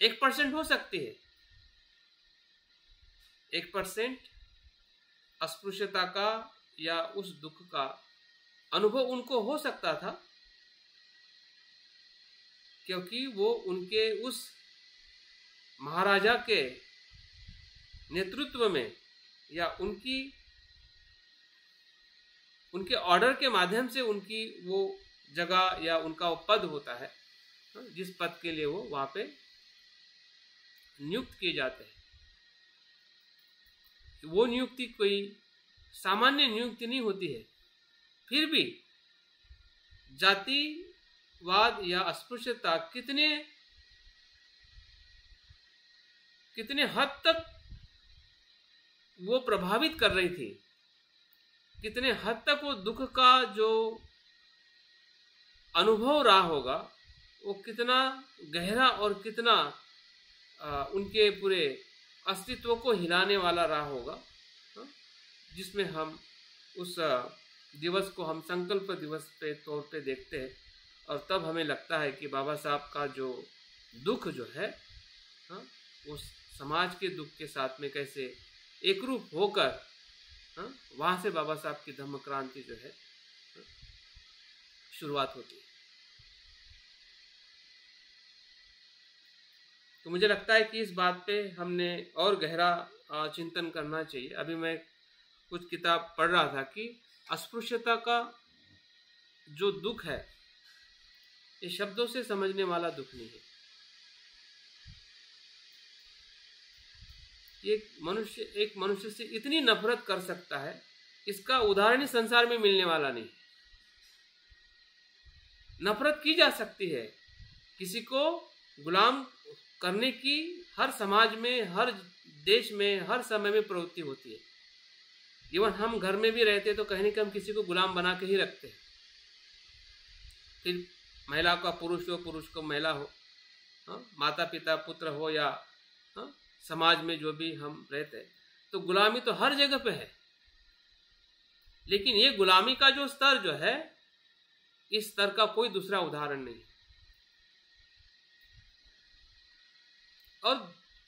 1% हो सकती है। 1% अस्पृश्यता का या उस दुख का अनुभव उनको हो सकता था, क्योंकि वो उनके उस महाराजा के नेतृत्व में या उनके ऑर्डर के माध्यम से उनकी वो जगह या उनका वो पद होता है, जिस पद के लिए वो वहां पे नियुक्त किए जाते हैं। वो नियुक्ति कोई सामान्य नियुक्ति नहीं होती है। फिर भी जातिवाद या अस्पृश्यता कितने कितने हद तक वो प्रभावित कर रही थी, कितने हद तक वो दुख का जो अनुभव रहा होगा वो कितना गहरा और कितना उनके पूरे अस्तित्व को हिलाने वाला रहा होगा, जिसमें हम उस दिवस को हम संकल्प दिवस पे तौर पे देखते हैं। और तब हमें लगता है कि बाबा साहब का जो दुख जो है उस समाज के दुख के साथ में कैसे एकरूप होकर वहाँ से बाबा साहब की धम्म क्रांति जो है शुरुआत होती है। तो मुझे लगता है कि इस बात पे हमने और गहरा चिंतन करना चाहिए। अभी मैं कुछ किताब पढ़ रहा था कि अस्पृश्यता का जो दुख है ये शब्दों से समझने वाला दुख नहीं है। एक मनुष्य से इतनी नफरत कर सकता है, इसका उदाहरण ही संसार में मिलने वाला नहीं। नफरत की जा सकती है, किसी को गुलाम करने की हर समाज में, हर देश में, हर समय में प्रवृत्ति होती है। इवन हम घर में भी रहते तो कहीं ना कहीं हम किसी को गुलाम बना के ही रखते हैं। फिर महिला का पुरुष हो, पुरुष को महिला हो, माता पिता पुत्र हो, या समाज में जो भी हम रहते हैं, तो गुलामी तो हर जगह पे है। लेकिन ये गुलामी का जो स्तर जो है, इस स्तर का कोई दूसरा उदाहरण नहीं।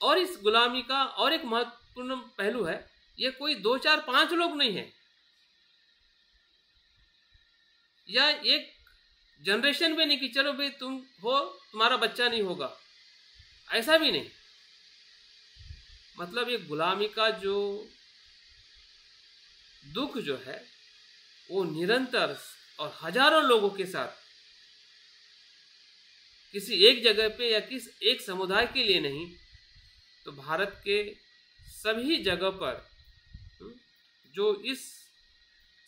और इस गुलामी का और एक महत्वपूर्ण पहलू है, ये कोई 2 4 5 लोग नहीं है, या एक जनरेशन में नहीं कि चलो भाई तुम हो, तुम्हारा बच्चा नहीं होगा, ऐसा भी नहीं। मतलब ये गुलामी का जो दुख जो है वो निरंतर और हजारों लोगों के साथ, किसी एक जगह पे या किस एक समुदाय के लिए नहीं, तो भारत के सभी जगह पर जो इस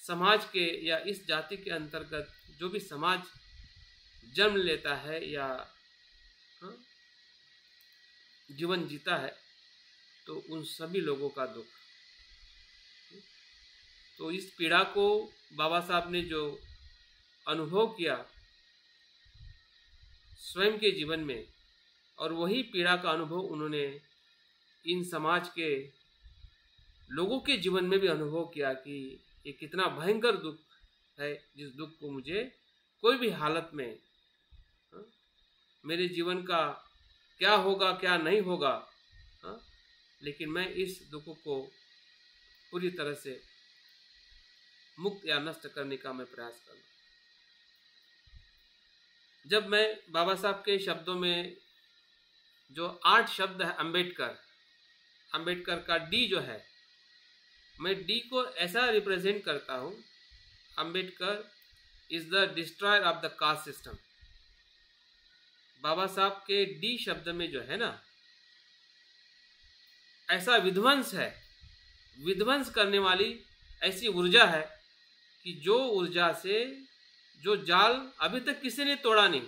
समाज के या इस जाति के अंतर्गत जो भी समाज जन्म लेता है या जीवन जीता है, तो उन सभी लोगों का दुख। तो इस पीड़ा को बाबा साहब ने जो अनुभव किया स्वयं के जीवन में, और वही पीड़ा का अनुभव उन्होंने इन समाज के लोगों के जीवन में भी अनुभव किया कि ये कितना भयंकर दुख है, जिस दुख को मुझे कोई भी हालत में मेरे जीवन का क्या होगा क्या नहीं होगा, लेकिन मैं इस दुख को पूरी तरह से मुक्त या नष्ट करने का मैं प्रयास करूँ। जब मैं बाबा साहब के शब्दों में जो 8 शब्द है अंबेडकर का डी जो है, मैं डी को ऐसा रिप्रेजेंट करता हूँ, Ambedkar is the destroyer of the caste system. Baba Saheb के डी शब्द में जो है ना, ऐसा विध्वंस है, विध्वंस करने वाली ऐसी ऊर्जा है कि जो ऊर्जा से जो जाल अभी तक किसी ने तोड़ा नहीं,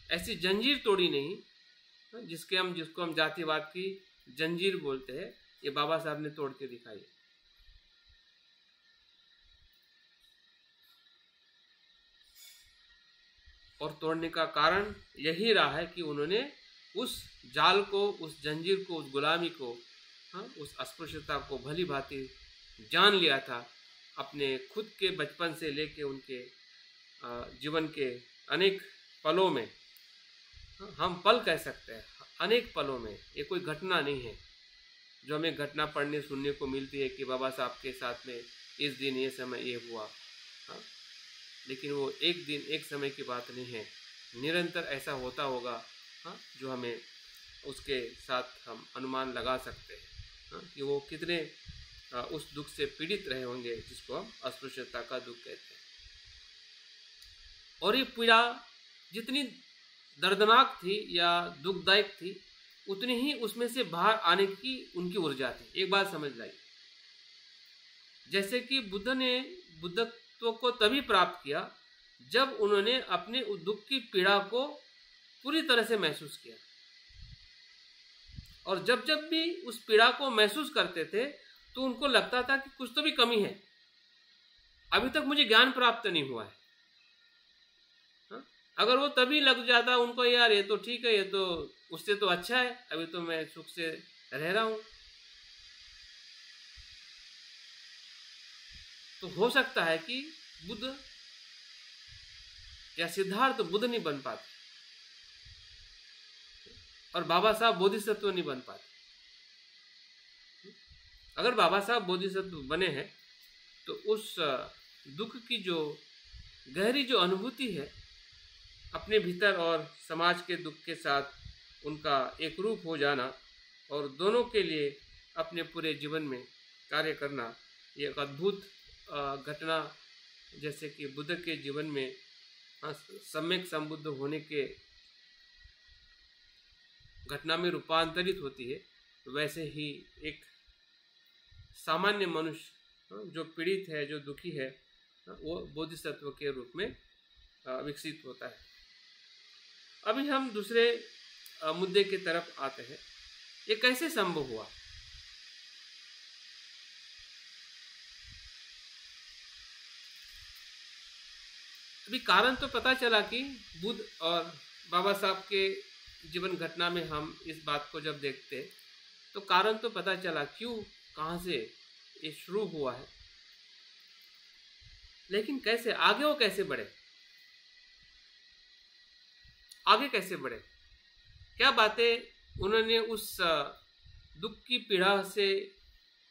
ऐसी जंजीर तोड़ी नहीं जिसको हम जातिवाद की जंजीर बोलते हैं, ये बाबा साहब ने तोड़ के दिखाई। और तोड़ने का कारण यही रहा है कि उन्होंने उस जाल को, उस जंजीर को, उस गुलामी को, उस अस्पृश्यता को भली भांति जान लिया था। अपने खुद के बचपन से लेके उनके जीवन के अनेक पलों में, हम पल कह सकते हैं, अनेक पलों में, ये कोई घटना नहीं है जो हमें घटना पढ़ने सुनने को मिलती है कि बाबा साहब के साथ में इस दिन ये समय ये हुआ, लेकिन वो एक दिन एक समय की बात नहीं है, निरंतर ऐसा होता होगा जो हमें उसके साथ हम अनुमान लगा सकते हैं कि वो कितने उस दुख से पीड़ित रहे होंगे जिसको हम अस्पृश्यता का दुख कहते हैं। और ये पीड़ा जितनी दर्दनाक थी या दुखदायक थी, उतनी ही उसमें से बाहर आने की उनकी ऊर्जा थी। एक बात समझ लाई, जैसे कि बुद्ध ने बुद्धत्व को तभी प्राप्त किया जब उन्होंने अपने दुख की पीड़ा को पूरी तरह से महसूस किया। और जब जब भी उस पीड़ा को महसूस करते थे तो उनको लगता था कि कुछ तो भी कमी है, अभी तक मुझे ज्ञान प्राप्त नहीं हुआ है। हाँ? अगर वो तभी लग जाता उनको, यार ये तो ठीक है, ये तो उससे तो अच्छा है, अभी तो मैं सुख से रह रहा हूं, तो हो सकता है कि बुद्ध या सिद्धार्थ बुद्ध नहीं बन पाते और बाबा साहब बोधिसत्व नहीं बन पाते। अगर बाबा साहब बोधिसत्व बने हैं तो उस दुख की जो गहरी जो अनुभूति है अपने भीतर और समाज के दुख के साथ उनका एक रूप हो जाना और दोनों के लिए अपने पूरे जीवन में कार्य करना, ये एक अद्भुत घटना जैसे कि बुद्ध के जीवन में सम्यक संबुद्ध होने के घटना में रूपांतरित होती है, वैसे ही एक सामान्य मनुष्य जो पीड़ित है, जो दुखी है, वो बोधिसत्व के रूप में विकसित होता है। अभी हम दूसरे मुद्दे की तरफ आते हैं, ये कैसे संभव हुआ। अभी कारण तो पता चला कि बुद्ध और बाबा साहब के जीवन घटना में हम इस बात को जब देखते तो कारण तो पता चला क्यों, कहाँ से ये शुरू हुआ है, लेकिन कैसे आगे वो कैसे बढ़े, आगे कैसे बढ़े, क्या बातें उन्होंने उस दुख की पीड़ा से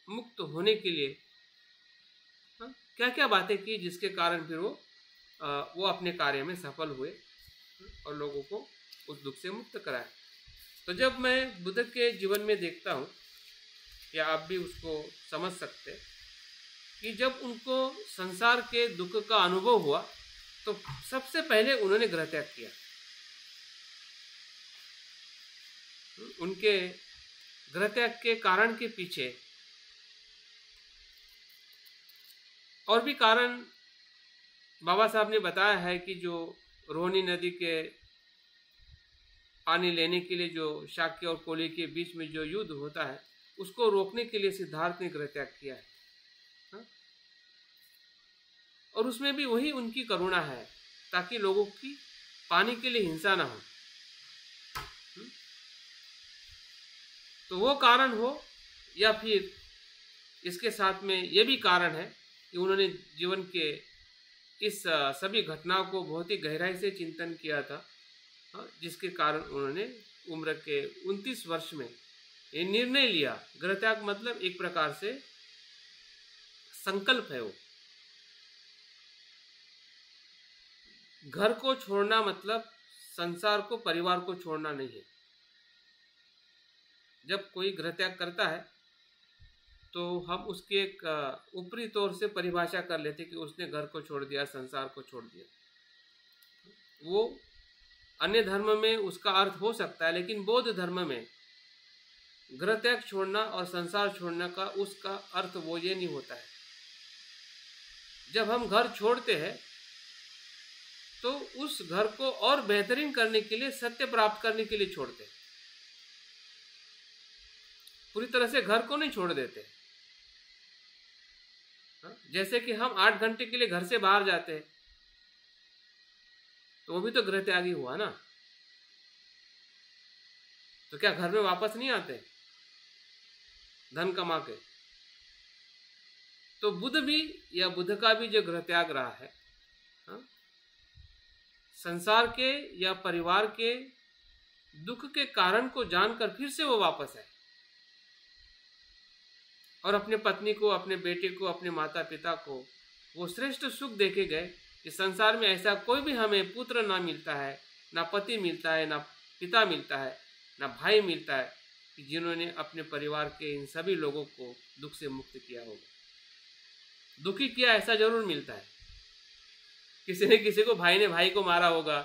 मुक्त होने के लिए क्या क्या बातें की जिसके कारण फिर वो अपने कार्य में सफल हुए और लोगों को उस दुख से मुक्त कराए। तो जब मैं बुद्ध के जीवन में देखता हूँ, या आप भी उसको समझ सकते कि जब उनको संसार के दुख का अनुभव हुआ तो सबसे पहले उन्होंने गृह त्याग किया। उनके गृह त्याग के कारण के पीछे और भी कारण बाबा साहब ने बताया है कि जो रोहिणी नदी के पानी लेने के लिए जो शाक्य और कोली के बीच में जो युद्ध होता है उसको रोकने के लिए सिद्धार्थ ने गृह त्याग किया है। हा? और उसमें भी वही उनकी करुणा है ताकि लोगों की पानी के लिए हिंसा ना हो। तो वो कारण हो, या फिर इसके साथ में ये भी कारण है कि उन्होंने जीवन के इस सभी घटनाओं को बहुत ही गहराई से चिंतन किया था, जिसके कारण उन्होंने उम्र के 29 वर्ष में ये निर्णय लिया। गृह त्याग मतलब एक प्रकार से संकल्प है। वो घर को छोड़ना मतलब संसार को, परिवार को छोड़ना नहीं है। जब कोई गृह त्याग करता है तो हम उसके एक ऊपरी तौर से परिभाषा कर लेते कि उसने घर को छोड़ दिया, संसार को छोड़ दिया। वो अन्य धर्म में उसका अर्थ हो सकता है, लेकिन बौद्ध धर्म में गृह त्याग छोड़ना और संसार छोड़ना का उसका अर्थ वो ये नहीं होता है। जब हम घर छोड़ते हैं तो उस घर को और बेहतरीन करने के लिए, सत्य प्राप्त करने के लिए छोड़ते हैं। पूरी तरह से घर को नहीं छोड़ देते। जैसे कि हम 8 घंटे के लिए घर से बाहर जाते हैं तो वो भी तो गृह त्यागी हुआ ना। तो क्या घर में वापस नहीं आते धन कमा के? तो बुद्ध भी, या बुद्ध का भी जो गृह त्याग रहा है, संसार के या परिवार के दुख के कारण को जानकर फिर से वो वापस आए और अपने पत्नी को, अपने बेटे को, अपने माता पिता को वो श्रेष्ठ सुख देके गए कि संसार में ऐसा कोई भी हमें पुत्र ना मिलता है, ना पति मिलता है, ना पिता मिलता है, ना भाई मिलता है कि जिन्होंने अपने परिवार के इन सभी लोगों को दुख से मुक्त किया होगा। दुखी किया ऐसा जरूर मिलता है। किसी ने किसी को, भाई ने भाई को मारा होगा,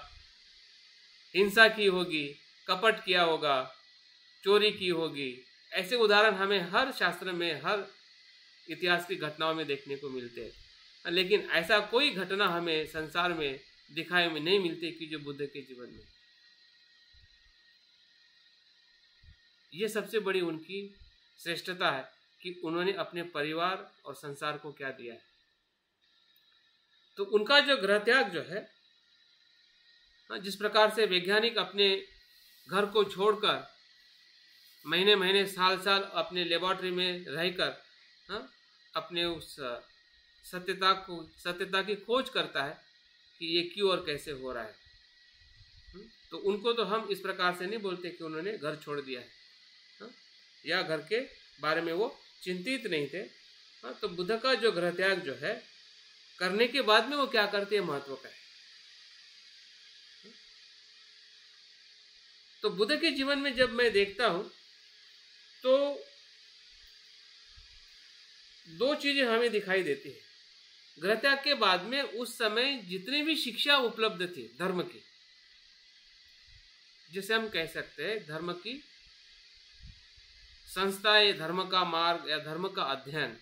हिंसा की होगी, कपट किया होगा, चोरी की होगी। ऐसे उदाहरण हमें हर शास्त्र में, हर इतिहास की घटनाओं में देखने को मिलते हैं, लेकिन ऐसा कोई घटना हमें संसार में दिखाई में नहीं मिलती कि जो बुद्ध के जीवन में। ये सबसे बड़ी उनकी श्रेष्ठता है कि उन्होंने अपने परिवार और संसार को क्या दिया है। तो उनका जो गृह त्याग जो है, जिस प्रकार से वैज्ञानिक अपने घर को छोड़कर महीने महीने साल साल अपने लेबोरेटरी में रहकर अपने उस सत्यता की खोज करता है कि ये क्यों और कैसे हो रहा है, तो उनको तो हम इस प्रकार से नहीं बोलते कि उन्होंने घर छोड़ दिया है या घर के बारे में वो चिंतित नहीं थे। तो बुद्ध का जो गृह त्याग जो है करने के बाद में वो क्या करते हैं महत्व का है। तो बुद्ध के जीवन में जब मैं देखता हूं तो दो चीजें हमें दिखाई देती है। गृह त्याग के बाद में उस समय जितनी भी शिक्षा उपलब्ध थी धर्म की, जिसे हम कह सकते हैं धर्म की संस्थाएं, धर्म का मार्ग या धर्म का अध्ययन,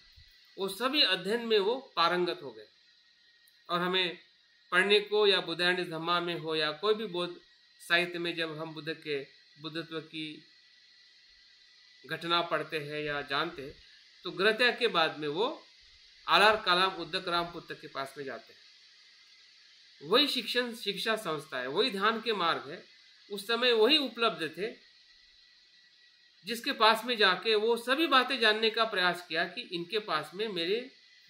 वो सभी अध्ययन में वो पारंगत हो गए। और हमें पढ़ने को या बुद्धायन धम्मा में हो या कोई भी बौद्ध साहित्य में जब हम बुद्धत्व की घटना पढ़ते हैं या जानते हैं तो गृह त्याग के बाद में वो आलार कलाम उद्दक रामपुत्र के पास में जाते हैं। वही शिक्षा संस्था है, वही ध्यान के मार्ग है, उस समय वही उपलब्ध थे जिसके पास में जाके वो सभी बातें जानने का प्रयास किया कि इनके पास में मेरे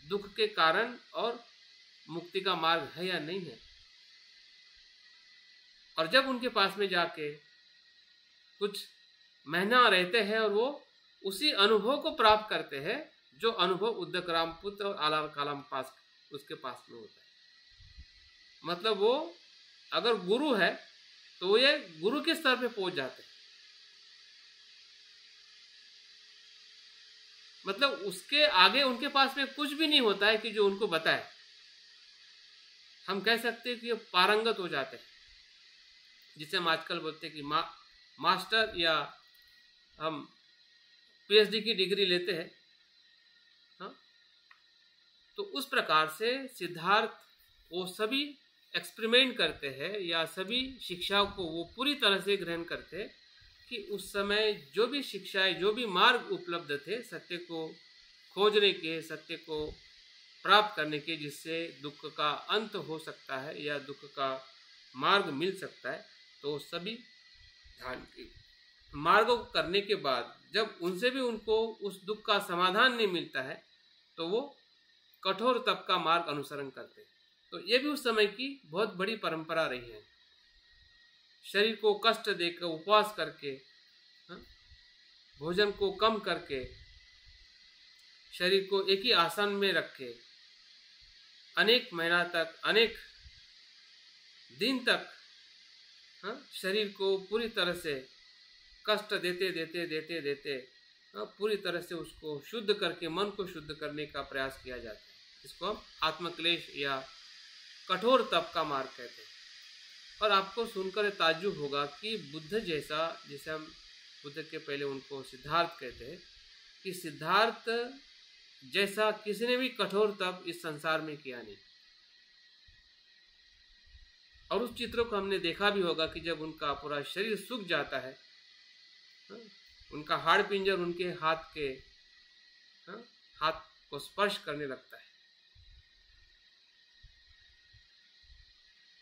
दुख के कारण और मुक्ति का मार्ग है या नहीं है। और जब उनके पास में जाके कुछ महीना रहते हैं और वो उसी अनुभव को प्राप्त करते हैं जो अनुभव उद्दक रामपुत्र और आलार कालाम पास उसके पास में होता है। मतलब वो अगर गुरु है तो वो ये गुरु के स्तर पे पहुंच जाते हैं। मतलब उसके आगे उनके पास में कुछ भी नहीं होता है कि जो उनको बताए। हम कह सकते हैं कि ये पारंगत हो जाते हैं, जिसे हम आजकल बोलते हैं कि मास्टर या हम पीएचडी की डिग्री लेते हैं। तो उस प्रकार से सिद्धार्थ वो सभी एक्सपेरिमेंट करते हैं या सभी शिक्षाओं को वो पूरी तरह से ग्रहण करते हैं कि उस समय जो भी शिक्षाएं, जो भी मार्ग उपलब्ध थे सत्य को खोजने के, सत्य को प्राप्त करने के, जिससे दुख का अंत हो सकता है या दुख का मार्ग मिल सकता है, तो सभी ध्यान के मार्गों को करने के बाद जब उनसे भी उनको उस दुख का समाधान नहीं मिलता है तो वो कठोर तप का मार्ग अनुसरण करते हैं। तो ये भी उस समय की बहुत बड़ी परंपरा रही है। शरीर को कष्ट देकर, उपवास करके, भोजन को कम करके, शरीर को एक ही आसन में रख के अनेक महीना तक, अनेक दिन तक शरीर को पूरी तरह से कष्ट देते पूरी तरह से उसको शुद्ध करके मन को शुद्ध करने का प्रयास किया जाता है। इसको हम आत्मक्लेश या कठोर तप का मार्ग कहते हैं। और आपको सुनकर ताज्जुब होगा कि बुद्ध जैसा, जिसे हम बुद्ध के पहले उनको सिद्धार्थ कहते हैं, कि सिद्धार्थ जैसा किसी ने भी कठोर तप इस संसार में किया नहीं। और उस चित्रों को हमने देखा भी होगा कि जब उनका पूरा शरीर सूख जाता है, उनका हाड़ पिंजर उनके हाथ को स्पर्श करने लगता है।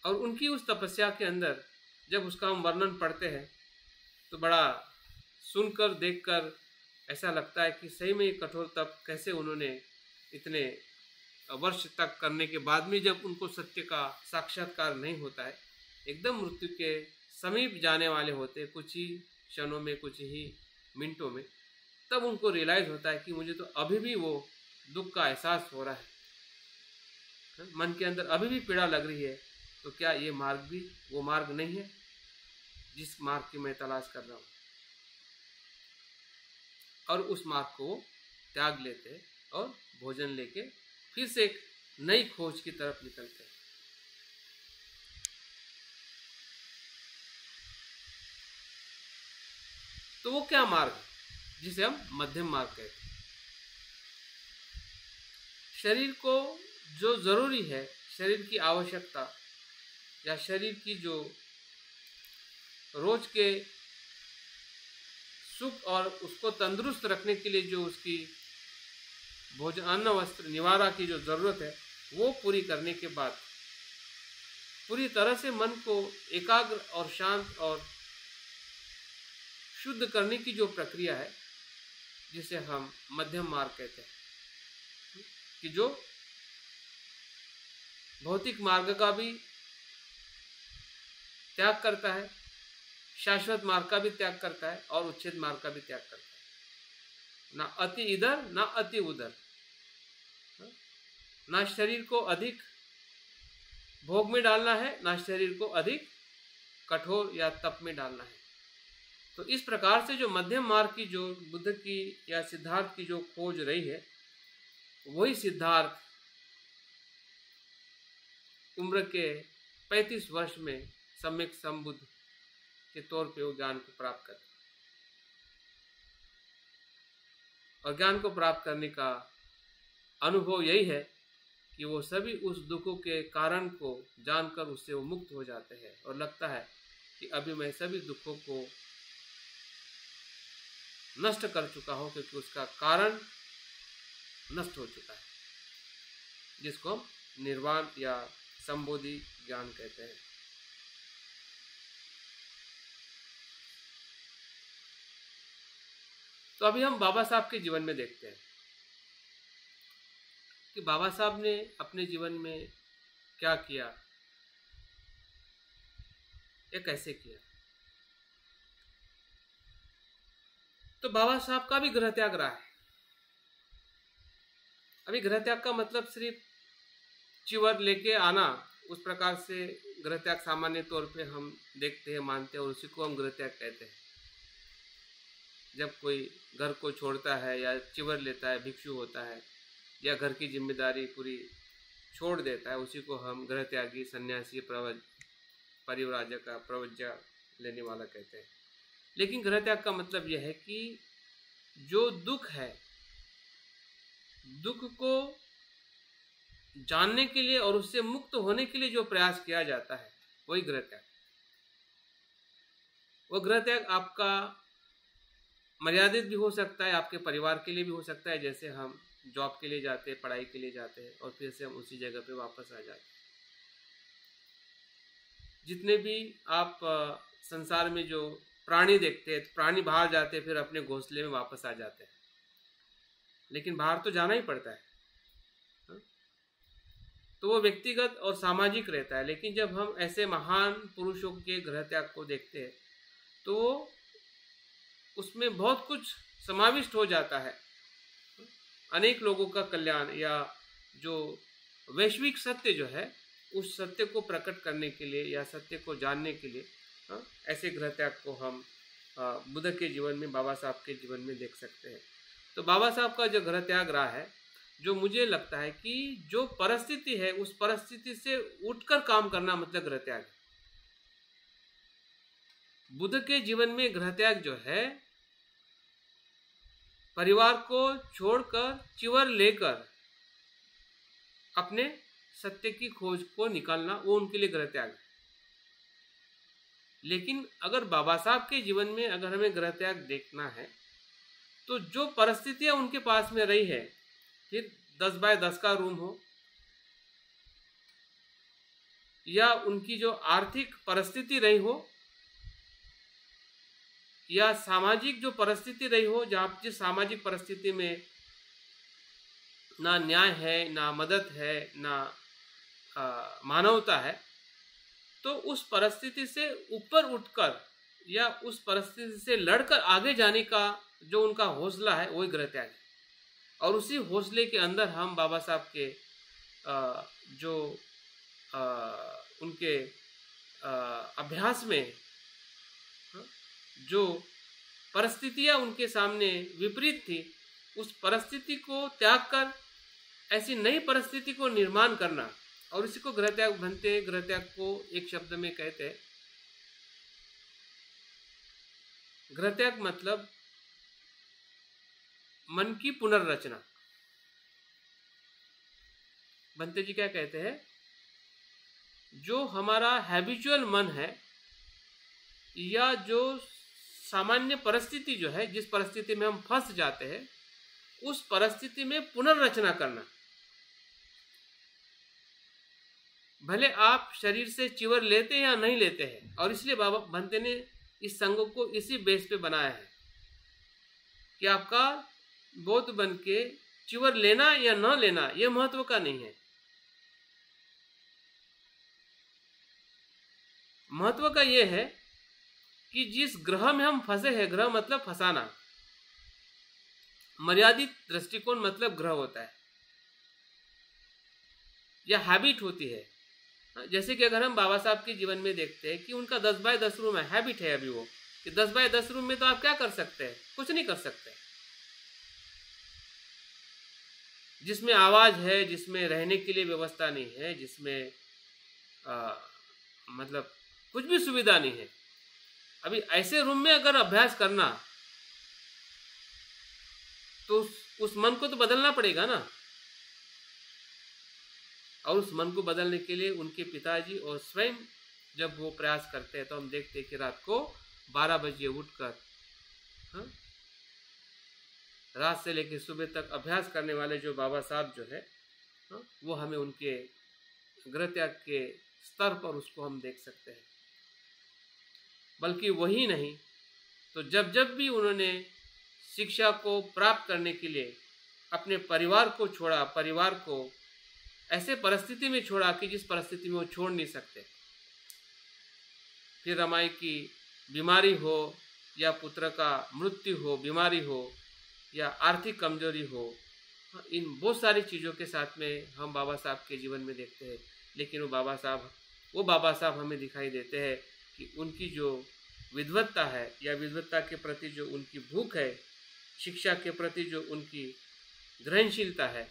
और उनकी उस तपस्या के अंदर जब उसका हम वर्णन पढ़ते हैं तो बड़ा सुनकर देखकर ऐसा लगता है कि सही में ये कठोर तप कैसे उन्होंने इतने वर्ष तक करने के बाद में जब उनको सत्य का साक्षात्कार नहीं होता है, एकदम मृत्यु के समीप जाने वाले होते हैं, कुछ ही क्षणों में, कुछ ही मिनटों में, तब उनको रियलाइज होता है कि मुझे तो अभी भी वो दुख का एहसास हो रहा है, मन के अंदर अभी भी पीड़ा लग रही है। तो क्या ये मार्ग भी वो मार्ग नहीं है जिस मार्ग की मैं तलाश कर रहा हूँ? और उस मार्ग को त्याग लेते और भोजन लेके फिर से एक नई खोज की तरफ निकलते हैं। तो वो क्या मार्ग है जिसे हम मध्यम मार्ग कहते हैं? शरीर को जो जरूरी है, शरीर की आवश्यकता या शरीर की जो रोज के सुख और उसको तंदुरुस्त रखने के लिए जो उसकी भोजन, अन्न, वस्त्र, निवारा की जो ज़रूरत है वो पूरी करने के बाद पूरी तरह से मन को एकाग्र और शांत और शुद्ध करने की जो प्रक्रिया है, जिसे हम मध्यम मार्ग कहते हैं, कि जो भौतिक मार्ग का भी त्याग करता है, शाश्वत मार्ग का भी त्याग करता है और उच्छेद मार्ग का भी त्याग करता है। ना अति इधर ना अति उधर, ना शरीर को अधिक भोग में डालना है, ना शरीर को अधिक कठोर या तप में डालना है। तो इस प्रकार से जो मध्यम मार्ग की जो बुद्ध की या सिद्धार्थ की जो खोज रही है, वही सिद्धार्थ उम्र के 35 वर्ष में सम्यक संबुद्ध के तौर पे वो ज्ञान को प्राप्त करते, और ज्ञान को प्राप्त करने का अनुभव यही है कि वो सभी उस दुखों के कारण को जानकर उससे वो मुक्त हो जाते हैं और लगता है कि अभी मैं सभी दुखों को नष्ट कर चुका हूं, क्योंकि उसका कारण नष्ट हो चुका है, जिसको हम निर्वाण या संबोधि ज्ञान कहते हैं। तो अभी हम बाबा साहब के जीवन में देखते हैं कि बाबा साहब ने अपने जीवन में क्या किया या कैसे किया। तो बाबा साहब का भी गृह त्याग रहा है। अभी गृह त्याग का मतलब सिर्फ चिवर लेके आना, उस प्रकार से गृह त्याग सामान्य तौर पे हम देखते हैं, मानते हैं, और उसी को हम गृह त्याग कहते हैं। जब कोई घर को छोड़ता है या चिवर लेता है, भिक्षु होता है, या घर की जिम्मेदारी पूरी छोड़ देता है, उसी को हम गृह त्यागी, सन्यासी, परिव्राजक, प्रवज्ञा लेने वाला कहते हैं। लेकिन गृह त्याग का मतलब यह है कि जो दुख है, दुख को जानने के लिए और उससे मुक्त होने के लिए जो प्रयास किया जाता है, वही गृह त्याग। वो गृह त्याग आपका मर्यादित भी हो सकता है, आपके परिवार के लिए भी हो सकता है, जैसे हम जॉब के लिए जाते हैं, पढ़ाई के लिए जाते हैं और फिर से हम उसी जगह पे वापस आ जाते हैं। जितने भी आप संसार में जो प्राणी देखते हैं, प्राणी बाहर जाते हैं, फिर अपने घोंसले में वापस आ जाते हैं, लेकिन बाहर तो जाना ही पड़ता है। तो वो व्यक्तिगत और सामाजिक रहता है। लेकिन जब हम ऐसे महान पुरुषों के गृह त्याग को देखते हैं तो उसमें बहुत कुछ समाविष्ट हो जाता है। अनेक लोगों का कल्याण या जो वैश्विक सत्य जो है, उस सत्य को प्रकट करने के लिए या सत्य को जानने के लिए ऐसे गृह त्याग को हम बुद्ध के जीवन में, बाबा साहब के जीवन में देख सकते हैं। तो बाबा साहब का जो गृह त्याग रहा है, जो मुझे लगता है कि जो परिस्थिति है, उस परिस्थिति से उठकर काम करना मतलब गृह त्याग है। बुद्ध के जीवन में गृह त्याग जो है, परिवार को छोड़कर, चिवर लेकर अपने सत्य की खोज को निकालना, वो उनके लिए गृह त्याग है। लेकिन अगर बाबा साहब के जीवन में अगर हमें गृह त्याग देखना है, तो जो परिस्थितियां उनके पास में रही है, फिर 10 बाय 10 का रूम हो या उनकी जो आर्थिक परिस्थिति रही हो या सामाजिक जो परिस्थिति रही हो, जहाँ जिस सामाजिक परिस्थिति में ना न्याय है, ना मदद है, ना मानवता है, तो उस परिस्थिति से ऊपर उठकर या उस परिस्थिति से लड़कर आगे जाने का जो उनका हौसला है, वही गृह त्याग है। और उसी हौसले के अंदर हम बाबा साहब के जो उनके अभ्यास में जो परिस्थितियां उनके सामने विपरीत थी, उस परिस्थिति को त्याग कर ऐसी नई परिस्थिति को निर्माण करना, और इसी को गृह त्याग बनते हैं। गृह त्याग को एक शब्द में कहते हैं, गृह त्याग मतलब मन की पुनर्रचना। बनते जी क्या कहते हैं, जो हमारा हैबिचुअल मन है या जो सामान्य परिस्थिति जो है, जिस परिस्थिति में हम फंस जाते हैं, उस परिस्थिति में पुनर्रचना करना। भले आप शरीर से चिवर लेते हैं या नहीं लेते हैं, और इसलिए बाबा भंते ने इस संघ को इसी बेस पे बनाया है कि आपका बौद्ध बन के चिवर लेना या न लेना यह महत्व का नहीं है। महत्व का यह है कि जिस ग्रह में हम फंसे हैं, ग्रह मतलब फंसाना, मर्यादित दृष्टिकोण मतलब ग्रह होता है या हैबिट होती है। जैसे कि अगर हम बाबा साहब के जीवन में देखते हैं कि उनका 10 बाय 10 रूम है, हैबिट है अभी वो कि 10 बाय 10 रूम में तो आप क्या कर सकते हैं, कुछ नहीं कर सकते। जिसमें आवाज है, जिसमें रहने के लिए व्यवस्था नहीं है, जिसमें मतलब कुछ भी सुविधा नहीं है, अभी ऐसे रूम में अगर अभ्यास करना तो उस मन को तो बदलना पड़ेगा ना। और उस मन को बदलने के लिए उनके पिताजी और स्वयं जब वो प्रयास करते हैं तो हम देखते हैं कि रात को 12 बजे उठकर रात से लेकर सुबह तक अभ्यास करने वाले जो बाबा साहब जो है, वो हमें उनके गृह त्याग के स्तर पर उसको हम देख सकते हैं। बल्कि वही नहीं तो जब जब भी उन्होंने शिक्षा को प्राप्त करने के लिए अपने परिवार को छोड़ा, परिवार को ऐसे परिस्थिति में छोड़ा कि जिस परिस्थिति में वो छोड़ नहीं सकते, फिर रमाई की बीमारी हो या पुत्र का मृत्यु हो, बीमारी हो या आर्थिक कमजोरी हो, इन बहुत सारी चीज़ों के साथ में हम बाबा साहब के जीवन में देखते हैं। लेकिन वो बाबा साहब हमें दिखाई देते हैं कि उनकी जो विद्वत्ता है या विद्वत्ता के प्रति जो उनकी भूख है, शिक्षा के प्रति जो उनकी ग्रहणशीलता है,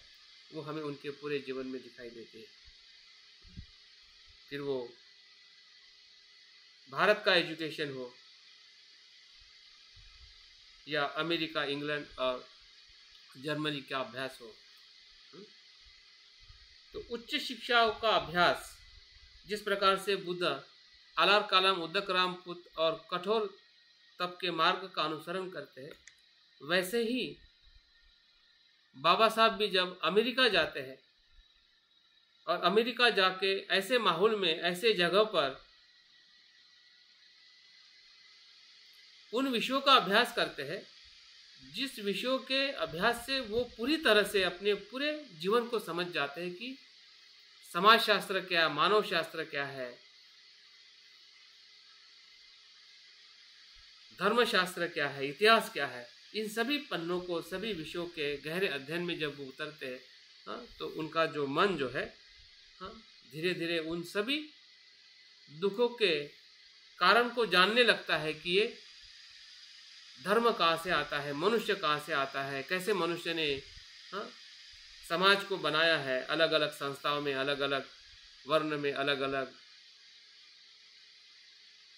वो हमें उनके पूरे जीवन में दिखाई देती है। फिर वो भारत का एजुकेशन हो या अमेरिका, इंग्लैंड और जर्मनी का अभ्यास हो, तो उच्च शिक्षाओं का अभ्यास जिस प्रकार से बुद्ध आलार कालम, उद्दक रामपुत और कठोर तप के मार्ग का अनुसरण करते हैं, वैसे ही बाबा साहब भी जब अमेरिका जाते हैं और अमेरिका जाके ऐसे माहौल में, ऐसे जगह पर उन विषयों का अभ्यास करते हैं जिस विषयों के अभ्यास से वो पूरी तरह से अपने पूरे जीवन को समझ जाते हैं कि समाज शास्त्र क्या, मानव शास्त्र क्या है, धर्मशास्त्र क्या है, इतिहास क्या है। इन सभी पन्नों को, सभी विषयों के गहरे अध्ययन में जब वो उतरते हैं तो उनका जो मन जो है धीरे धीरे उन सभी दुखों के कारण को जानने लगता है कि ये धर्म कहाँ से आता है, मनुष्य कहाँ से आता है, कैसे मनुष्य ने समाज को बनाया है, अलग अलग संस्थाओं में, अलग अलग वर्ण में, अलग अलग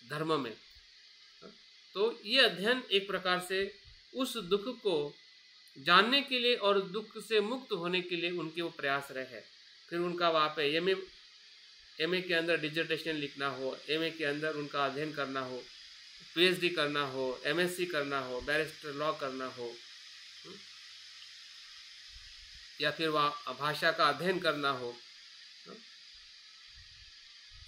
धर्म में। तो ये अध्ययन एक प्रकार से उस दुख को जानने के लिए और दुख से मुक्त होने के लिए उनके वो प्रयास रहे हैं। फिर उनका वहाँ पे एमए के अंदर डिजर्टेशन लिखना हो, एमए के अंदर उनका अध्ययन करना हो, पीएचडी करना हो, एमएससी करना हो, बैरिस्टर लॉ करना हो, या फिर वहाँ भाषा का अध्ययन करना हो,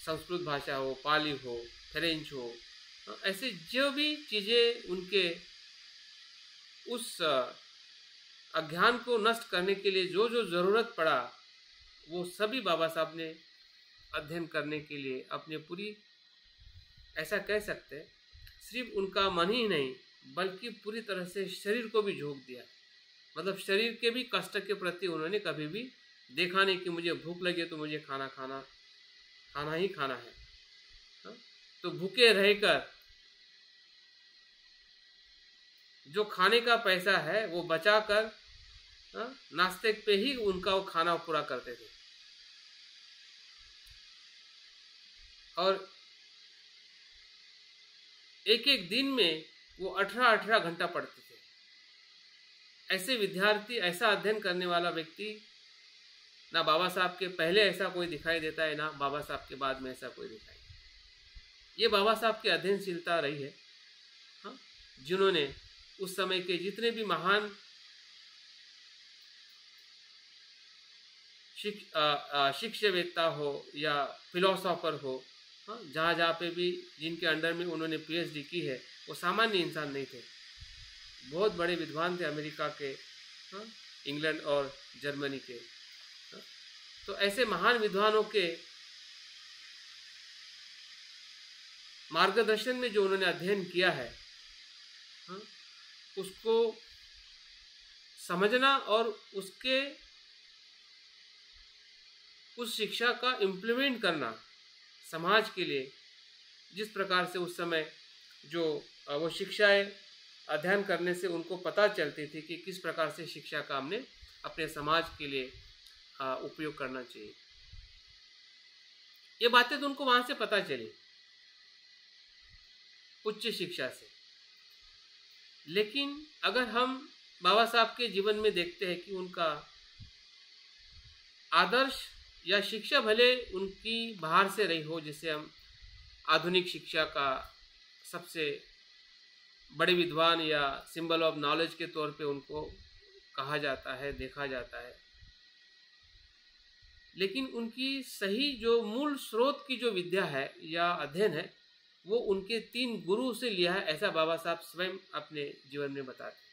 संस्कृत भाषा हो, पाली हो, फ्रेंच हो, ऐसे जो भी चीज़ें उनके उस अज्ञान को नष्ट करने के लिए जो जो ज़रूरत पड़ा, वो सभी बाबा साहब ने अध्ययन करने के लिए अपने पूरी, ऐसा कह सकते हैं, सिर्फ उनका मन ही नहीं बल्कि पूरी तरह से शरीर को भी झोंक दिया। मतलब शरीर के भी कष्ट के प्रति उन्होंने कभी भी देखा नहीं कि मुझे भूख लगे तो मुझे खाना ही खाना है। तो भूखे रहकर जो खाने का पैसा है वो बचाकर नाश्ते पे ही उनका वो खाना पूरा करते थे। और एक एक दिन में वो 18 घंटा पढ़ते थे। ऐसे विद्यार्थी, ऐसा अध्ययन करने वाला व्यक्ति ना बाबा साहब के पहले ऐसा कोई दिखाई देता है, ना बाबा साहब के बाद में ऐसा कोई दिखाई। ये बाबा साहब की अध्ययनशीलता रही है। हाँ, जिन्होंने उस समय के जितने भी महान शिक्षावेत्ता हो या फिलोसोफर हो, हाँ, जहाँ जहाँ पे भी जिनके अंडर में उन्होंने पीएचडी की है, वो सामान्य इंसान नहीं थे, बहुत बड़े विद्वान थे अमेरिका के, हाँ, इंग्लैंड और जर्मनी के। हाँ, तो ऐसे महान विद्वानों के मार्गदर्शन में जो उन्होंने अध्ययन किया है, हाँ, उसको समझना और उस शिक्षा का इम्प्लीमेंट करना समाज के लिए, जिस प्रकार से उस समय जो वो शिक्षाएं अध्ययन करने से उनको पता चलती थी कि किस प्रकार से शिक्षा का हमने अपने समाज के लिए उपयोग करना चाहिए। ये बातें तो उनको वहाँ से पता चली, उच्च शिक्षा से। लेकिन अगर हम बाबा साहब के जीवन में देखते हैं कि उनका आदर्श या शिक्षा भले उनकी बाहर से रही हो, जिसे हम आधुनिक शिक्षा का सबसे बड़े विद्वान या सिंबल ऑफ नॉलेज के तौर पे उनको कहा जाता है, देखा जाता है, लेकिन उनकी सही जो मूल स्रोत की जो विद्या है या अध्ययन है, वो उनके 3 गुरु से लिया है, ऐसा बाबा साहब स्वयं अपने जीवन में बताते हैं।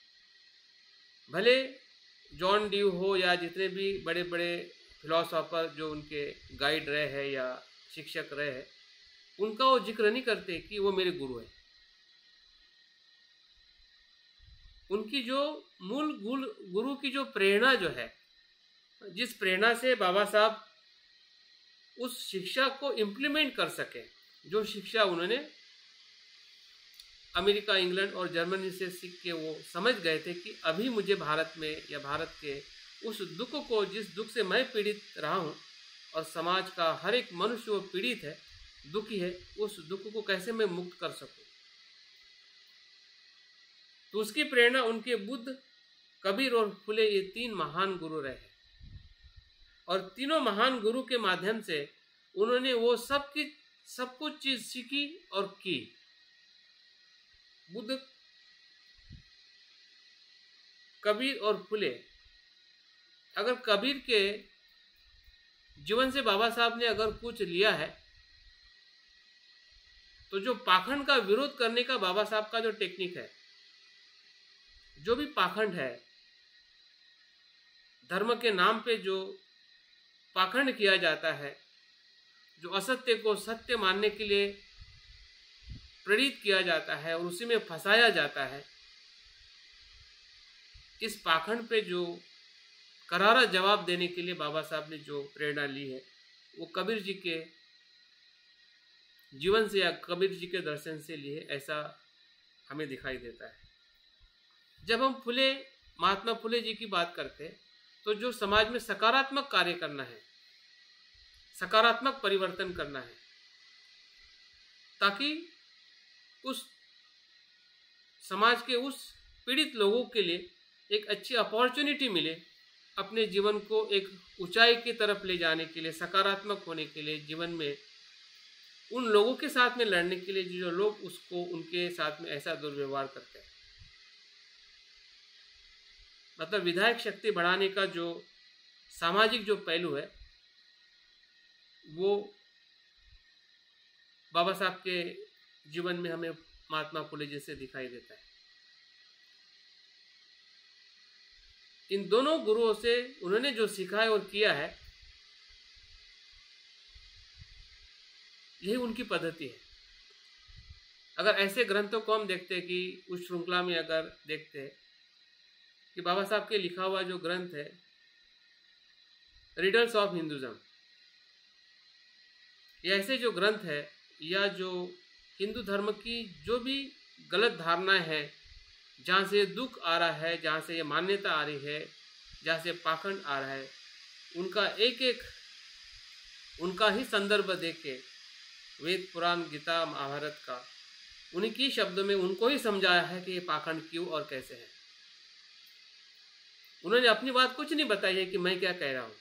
भले जॉन ड्यू हो या जितने भी बड़े बड़े फिलोसोफर जो उनके गाइड रहे हैं या शिक्षक रहे हैं, उनका वो जिक्र नहीं करते कि वो मेरे गुरु हैं। उनकी जो मूल गुरु की जो प्रेरणा जो है, जिस प्रेरणा से बाबा साहब उस शिक्षा को इम्प्लीमेंट कर सके, जो शिक्षा उन्होंने अमेरिका, इंग्लैंड और जर्मनी से सीख के वो समझ गए थे कि अभी मुझे भारत में या भारत के उस दुख को, जिस दुख से मैं पीड़ित रहा हूँ और समाज का हर एक मनुष्य वो पीड़ित है, दुखी है, उस दुख को कैसे मैं मुक्त कर सकूं। तो उसकी प्रेरणा उनके बुद्ध, कबीर और फुले, ये 3 महान गुरु रहे। और तीनों महान गुरु के माध्यम से उन्होंने वो सब कुछ चीज सीखी और की। बुद्ध, कबीर और फुले, अगर कबीर के जीवन से बाबा साहब ने अगर कुछ लिया है, तो जो पाखंड का विरोध करने का बाबा साहब का जो टेक्निक है, जो भी पाखंड है, धर्म के नाम पे जो पाखंड किया जाता है, जो असत्य को सत्य मानने के लिए प्रेरित किया जाता है और उसी में फंसाया जाता है, इस पाखंड पे जो करारा जवाब देने के लिए बाबा साहब ने जो प्रेरणा ली है, वो कबीर जी के जीवन से या कबीर जी के दर्शन से लिए, ऐसा हमें दिखाई देता है। जब हम महात्मा फुले जी की बात करते हैं, तो जो समाज में सकारात्मक कार्य करना है, सकारात्मक परिवर्तन करना है, ताकि उस समाज के उस पीड़ित लोगों के लिए एक अच्छी अपॉर्चुनिटी मिले, अपने जीवन को एक ऊंचाई की तरफ ले जाने के लिए, सकारात्मक होने के लिए, जीवन में उन लोगों के साथ में लड़ने के लिए जो लोग उसको उनके साथ में ऐसा दुर्व्यवहार करते हैं। मतलब विधायक शक्ति बढ़ाने का जो सामाजिक जो पहलू है, वो बाबा साहब के जीवन में हमें महात्मा फुले जी से दिखाई देता है। इन दोनों गुरुओं से उन्होंने जो सीखा है और किया है, यही उनकी पद्धति है। अगर ऐसे ग्रंथों को हम देखते हैं कि उस श्रृंखला में अगर देखते हैं कि बाबा साहब के लिखा हुआ जो ग्रंथ है, रिडल्स ऑफ हिंदुइज्म, ये ऐसे जो ग्रंथ है या जो हिंदू धर्म की जो भी गलत धारणाएं हैं, जहाँ से दुख आ रहा है, जहाँ से ये मान्यता आ रही है, जहाँ से पाखंड आ रहा है, उनका एक एक उनका ही संदर्भ देख के वेद, पुराण, गीता, महाभारत का उन्हीं की शब्दों में उनको ही समझाया है कि ये पाखंड क्यों और कैसे है। उन्होंने अपनी बात कुछ नहीं बताई है कि मैं क्या कह रहा हूं।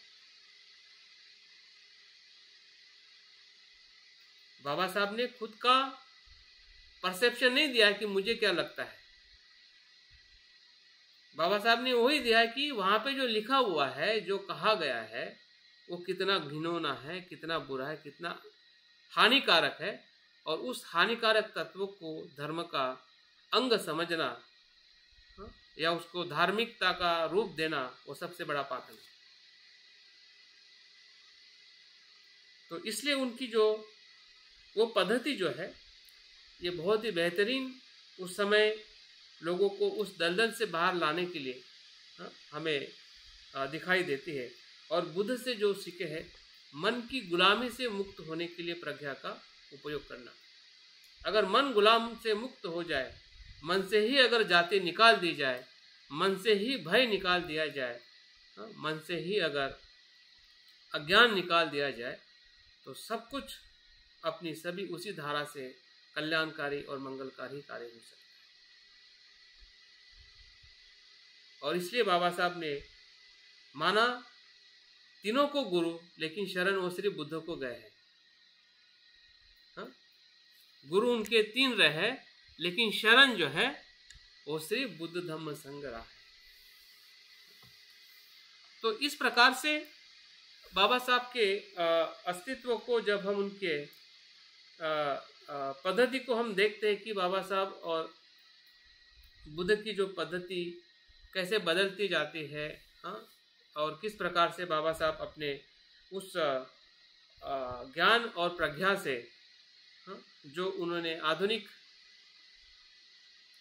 बाबा साहब ने खुद का परसेप्शन नहीं दिया कि मुझे क्या लगता है, बाबा साहब ने वही दिया है कि वहाँ पे जो लिखा हुआ है, जो कहा गया है, वो कितना घिनौना है, कितना बुरा है, कितना हानिकारक है, और उस हानिकारक तत्व को धर्म का अंग समझना या उसको धार्मिकता का रूप देना, वो सबसे बड़ा पाप है। तो इसलिए उनकी जो वो पद्धति जो है, ये बहुत ही बेहतरीन उस समय लोगों को उस दलदल से बाहर लाने के लिए हमें दिखाई देती है। और बुद्ध से जो सीखे है, मन की गुलामी से मुक्त होने के लिए प्रज्ञा का उपयोग करना। अगर मन गुलाम से मुक्त हो जाए, मन से ही अगर जाति निकाल दी जाए, मन से ही भय निकाल दिया जाए, मन से ही अगर अज्ञान निकाल दिया जाए, तो सब कुछ अपनी सभी उसी धारा से कल्याणकारी और मंगलकारी कार्य हो सकता है। और इसलिए बाबा साहब ने माना तीनों को गुरु, लेकिन शरण वो श्री बुद्ध को गए हैं। गुरु उनके तीन रहे, लेकिन शरण जो है वो श्री बुद्ध धम्म संघ रहा है। तो इस प्रकार से बाबा साहब के अस्तित्व को जब हम उनके पद्धति को हम देखते हैं कि बाबा साहब और बुद्ध की जो पद्धति कैसे बदलती जाती है, और किस प्रकार से बाबा साहब अपने उस ज्ञान और प्रज्ञा से, जो उन्होंने आधुनिक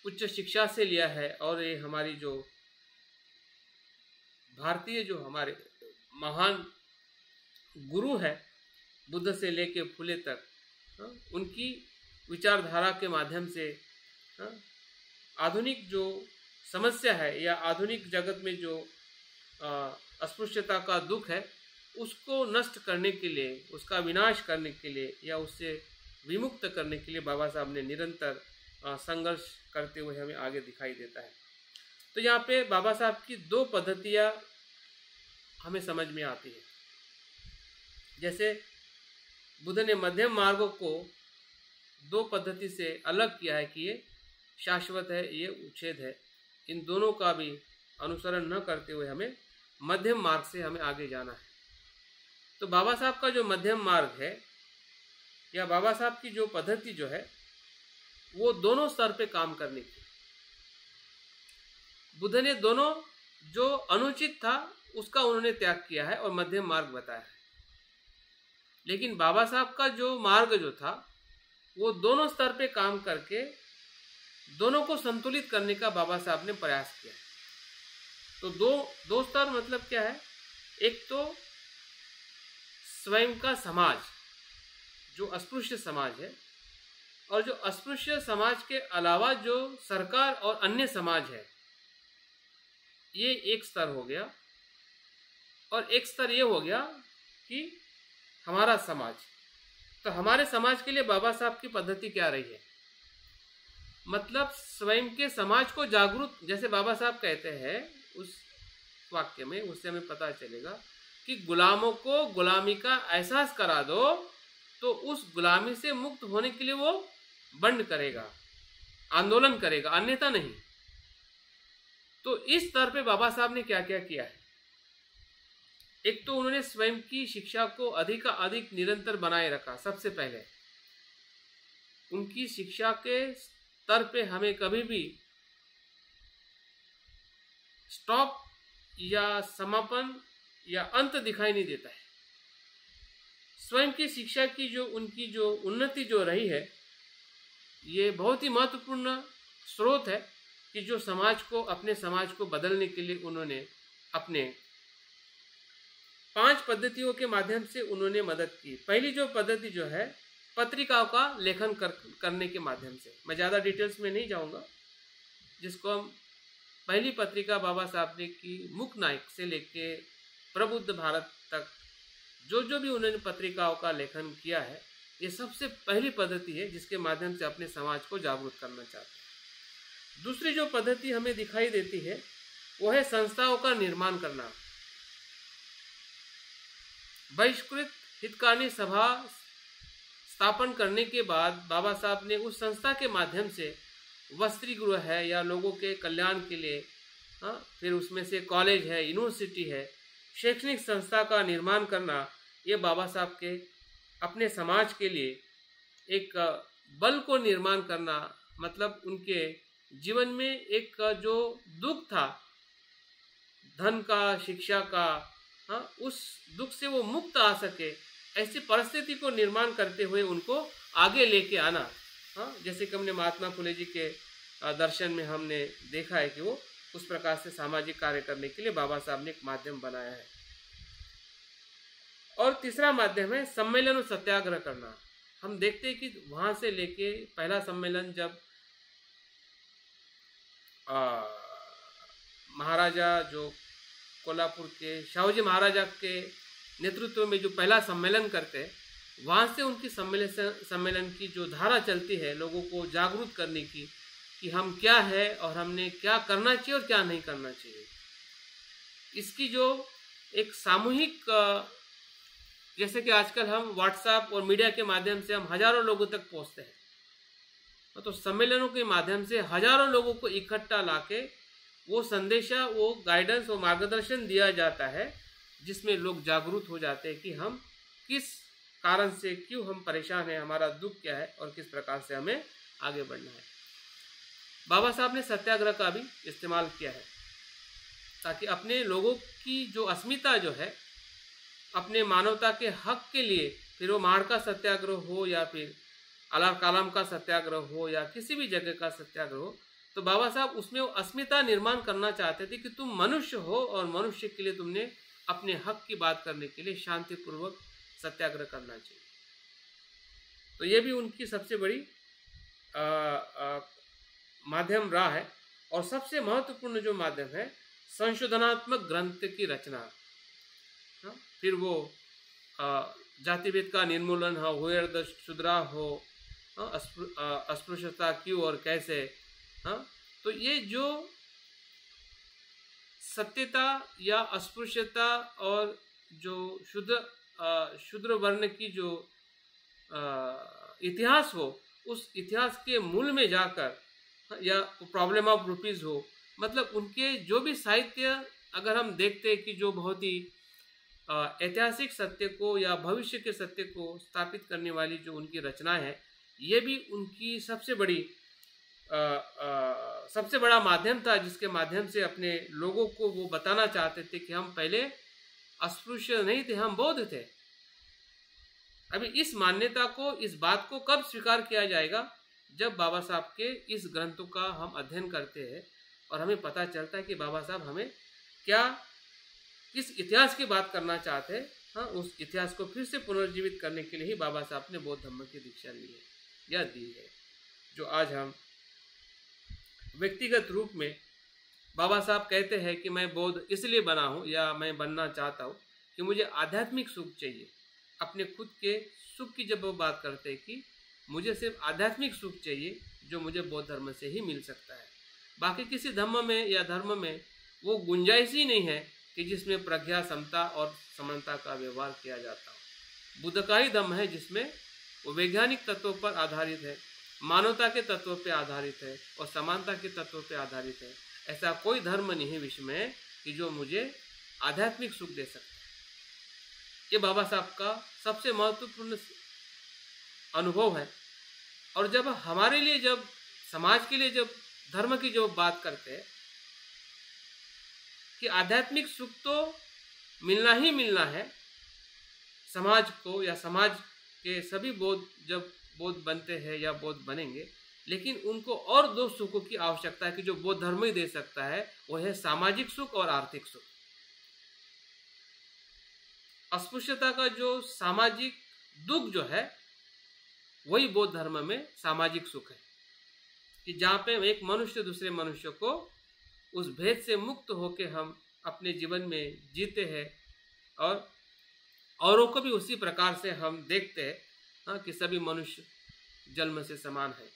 उच्च शिक्षा से लिया है, और ये हमारी जो भारतीय जो हमारे महान गुरु है, बुद्ध से लेके फुले तक, उनकी विचारधारा के माध्यम से आधुनिक जो समस्या है या आधुनिक जगत में जो अस्पृश्यता का दुख है, उसको नष्ट करने के लिए, उसका विनाश करने के लिए या उससे विमुक्त करने के लिए बाबा साहब ने निरंतर संघर्ष करते हुए हमें आगे दिखाई देता है। तो यहाँ पे बाबा साहब की दो पद्धतियाँ हमें समझ में आती है। जैसे बुद्ध ने मध्यम मार्गों को दो पद्धति से अलग किया है कि ये शाश्वत है, ये उच्छेद है। इन दोनों का भी अनुसरण न करते हुए हमें मध्यम मार्ग से हमें आगे जाना है। तो बाबा साहब का जो मध्यम मार्ग है या बाबा साहब की जो पद्धति जो है, वो दोनों स्तर पे काम करने की। बुद्ध ने दोनों जो अनुचित था उसका उन्होंने त्याग किया है और मध्यम मार्ग बताया है। लेकिन बाबा साहब का जो मार्ग जो था, वो दोनों स्तर पे काम करके दोनों को संतुलित करने का बाबा साहब ने प्रयास किया है। तो दो स्तर मतलब क्या है? एक तो स्वयं का समाज, जो अस्पृश्य समाज है, और जो अस्पृश्य समाज के अलावा जो सरकार और अन्य समाज है, ये एक स्तर हो गया। और एक स्तर ये हो गया कि हमारा समाज। तो हमारे समाज के लिए बाबा साहब की पद्धति क्या रही है? मतलब स्वयं के समाज को जागरूक, जैसे बाबा साहब कहते हैं उस वाक्य में, उससे हमें पता चलेगा कि गुलामों को गुलामी का एहसास करा दो, तो उस गुलामी से मुक्त होने के लिए वो बंड करेगा, आंदोलन करेगा, अन्यथा नहीं। तो इस स्तर पे बाबा साहब ने क्या क्या किया है? एक तो उन्होंने स्वयं की शिक्षा को अधिक निरंतर बनाए रखा। सबसे पहले उनकी शिक्षा के स्तर पे हमें कभी भी स्टॉप या समापन या अंत दिखाई नहीं देता है। स्वयं की शिक्षा की जो उनकी जो उन्नति जो रही है, ये बहुत ही महत्वपूर्ण स्रोत है कि जो समाज को, अपने समाज को बदलने के लिए उन्होंने अपने 5 पद्धतियों के माध्यम से उन्होंने मदद की। पहली जो पद्धति जो है, पत्रिकाओं का लेखन करने के माध्यम से। मैं ज़्यादा डिटेल्स में नहीं जाऊंगा, जिसको हम पहली पत्रिका बाबा साहब ने की, मुक नायक से लेके प्रबुद्ध भारत तक जो भी उन्होंने पत्रिकाओं का लेखन किया है, ये सबसे पहली पद्धति है जिसके माध्यम से अपने समाज को जागरूक करना चाहते हैं। दूसरी जो पद्धति हमें दिखाई देती है, वो है संस्थाओं का निर्माण करना। बहिष्कृत हितकानी सभा स्थापन करने के बाद बाबा साहब ने उस संस्था के माध्यम से वस्त्री गृह है या लोगों के कल्याण के लिए हाँ, फिर उसमें से कॉलेज है, यूनिवर्सिटी है, शैक्षणिक संस्था का निर्माण करना, ये बाबा साहब के अपने समाज के लिए एक बल को निर्माण करना, मतलब उनके जीवन में एक जो दुख था धन का, शिक्षा का, हाँ, उस दुख से वो मुक्त आ सके, ऐसी परिस्थिति को निर्माण करते हुए उनको आगे लेके आना। हाँ, जैसे कि हमने महात्मा फुले जी के दर्शन में हमने देखा है कि वो उस प्रकार से सामाजिक कार्य करने के लिए बाबा साहब ने एक माध्यम बनाया है। और तीसरा माध्यम है सम्मेलन और सत्याग्रह करना। हम देखते हैं कि वहां से लेके पहला सम्मेलन जब महाराजा जो कोल्हापुर के शाहूजी महाराजा के नेतृत्व में जो पहला सम्मेलन करते हैं, वहाँ से उनकी सम्मेलन की जो धारा चलती है लोगों को जागरूक करने की कि हम क्या है और हमने क्या करना चाहिए और क्या नहीं करना चाहिए, इसकी जो एक सामूहिक, जैसे कि आजकल हम व्हाट्सएप और मीडिया के माध्यम से हम हजारों लोगों तक पहुँचते हैं, तो सम्मेलनों के माध्यम से हजारों लोगों को इकट्ठा लाके वो संदेशा, वो गाइडेंस, वो मार्गदर्शन दिया जाता है, जिसमें लोग जागरूक हो जाते हैं कि हम किस कारण से क्यों हम परेशान हैं, हमारा दुख क्या है और किस प्रकार से हमें आगे बढ़ना है। बाबा साहब ने सत्याग्रह का भी इस्तेमाल किया है ताकि अपने लोगों की जो अस्मिता जो है, अपने मानवता के हक के लिए, फिर वो माड़ का सत्याग्रह हो या फिर अलार कालाम का सत्याग्रह हो या किसी भी जगह का सत्याग्रह हो, तो बाबा साहब उसमें वो अस्मिता निर्माण करना चाहते थे कि तुम मनुष्य हो और मनुष्य के लिए तुमने अपने हक की बात करने के लिए शांतिपूर्वक सत्याग्रह करना चाहिए। तो ये भी उनकी सबसे बड़ी माध्यम रहा है। और सबसे महत्वपूर्ण जो माध्यम है, संशोधनात्मक ग्रंथ की रचना। फिर वो जातिभेद का निर्मूलन हो, हुयर शुद्रा हो, अस्पृश्यता क्यों और कैसे, हाँ, तो ये जो सत्यता या अस्पृश्यता और जो शूद्र वर्ण की जो इतिहास हो, उस इतिहास के मूल में जाकर, या प्रॉब्लम ऑफ रुपीज हो, मतलब उनके जो भी साहित्य अगर हम देखते हैं कि जो बहुत ही ऐतिहासिक सत्य को या भविष्य के सत्य को स्थापित करने वाली जो उनकी रचनाएं है, ये भी उनकी सबसे बड़ा माध्यम था, जिसके माध्यम से अपने लोगों को वो बताना चाहते थे कि हम पहले अस्पृश्य नहीं थे, हम बौद्ध थे। अभी इस मान्यता को, इस बात को कब स्वीकार किया जाएगा, जब बाबा साहब के इस ग्रंथों का हम अध्ययन करते हैं और हमें पता चलता है कि बाबा साहब हमें किस इतिहास की बात करना चाहते हैं। हाँ, उस इतिहास को फिर से पुनर्जीवित करने के लिए ही बाबा साहब ने बौद्ध धर्म की दीक्षा ली है या दी है, जो आज हम व्यक्तिगत रूप में बाबा साहब कहते हैं कि मैं बौद्ध इसलिए बना हूँ या मैं बनना चाहता हूँ कि मुझे आध्यात्मिक सुख चाहिए। अपने खुद के सुख की जब वो बात करते हैं कि मुझे सिर्फ आध्यात्मिक सुख चाहिए, जो मुझे बौद्ध धर्म से ही मिल सकता है। बाकी किसी धर्म में या धर्म में वो गुंजाइश ही नहीं है कि जिसमें प्रज्ञा, समता और समानता का व्यवहार किया जाता हो। बुद्ध का ही धर्म है जिसमें वो वैज्ञानिक तत्वों पर आधारित है, मानवता के तत्वों पर आधारित है और समानता के तत्वों पर आधारित है। ऐसा कोई धर्म नहीं है विश्व में कि जो मुझे आध्यात्मिक सुख दे सकता है। ये बाबा साहब का सबसे महत्वपूर्ण अनुभव है। और जब हमारे लिए, जब समाज के लिए, जब धर्म की जो बात करते हैं कि आध्यात्मिक सुख तो मिलना ही मिलना है समाज को, या समाज के सभी बौद्ध जब बौद्ध बनते हैं या बौद्ध बनेंगे, लेकिन उनको और दो सुखों की आवश्यकता है कि जो बौद्ध धर्म ही दे सकता है, वो है सामाजिक सुख और आर्थिक सुख। अस्पृश्यता का जो सामाजिक दुख जो है, वही बौद्ध धर्म में सामाजिक सुख है, कि जहाँ पे एक मनुष्य दूसरे मनुष्य को उस भेद से मुक्त होके हम अपने जीवन में जीते हैं और औरों को भी उसी प्रकार से हम देखते हैं, हाँ, कि सभी मनुष्य जन्म से समान है।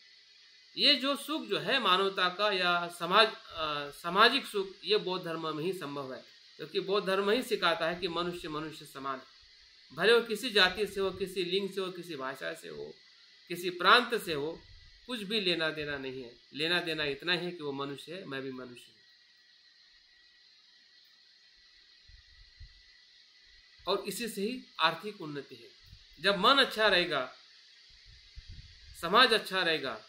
ये जो सुख जो है मानवता का या सामाजिक सुख, ये बौद्ध धर्म में ही संभव है, क्योंकि बौद्ध धर्म ही सिखाता है कि मनुष्य मनुष्य समान है। भले वो किसी जाति से हो, किसी लिंग से हो, किसी भाषा से हो, किसी प्रांत से हो, कुछ भी लेना देना नहीं है। लेना देना इतना ही है कि वो मनुष्य है, मैं भी मनुष्य हूँ। और इसी से ही आर्थिक उन्नति है। जब मन अच्छा रहेगा, समाज अच्छा रहेगा,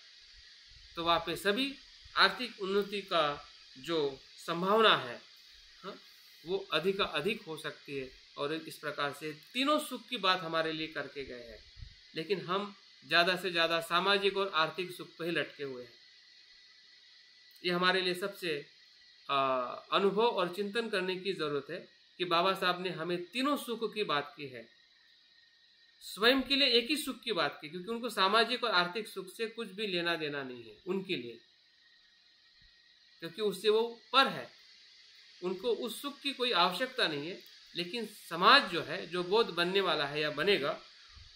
तो वहाँ पे सभी आर्थिक उन्नति का जो संभावना है, हाँ, वो अधिक हो सकती है। और इस प्रकार से तीनों सुख की बात हमारे लिए करके गए हैं, लेकिन हम ज़्यादा से ज़्यादा सामाजिक और आर्थिक सुख पर ही लटके हुए हैं। ये हमारे लिए सबसे अनुभव और चिंतन करने की ज़रूरत है कि बाबा साहब ने हमें तीनों सुख की बात की है। स्वयं के लिए एक ही सुख की बात की, क्योंकि उनको सामाजिक और आर्थिक सुख से कुछ भी लेना देना नहीं है उनके लिए, क्योंकि उससे वो पर है, उनको उस सुख की कोई आवश्यकता नहीं है। लेकिन समाज जो है, जो बौद्ध बनने वाला है या बनेगा,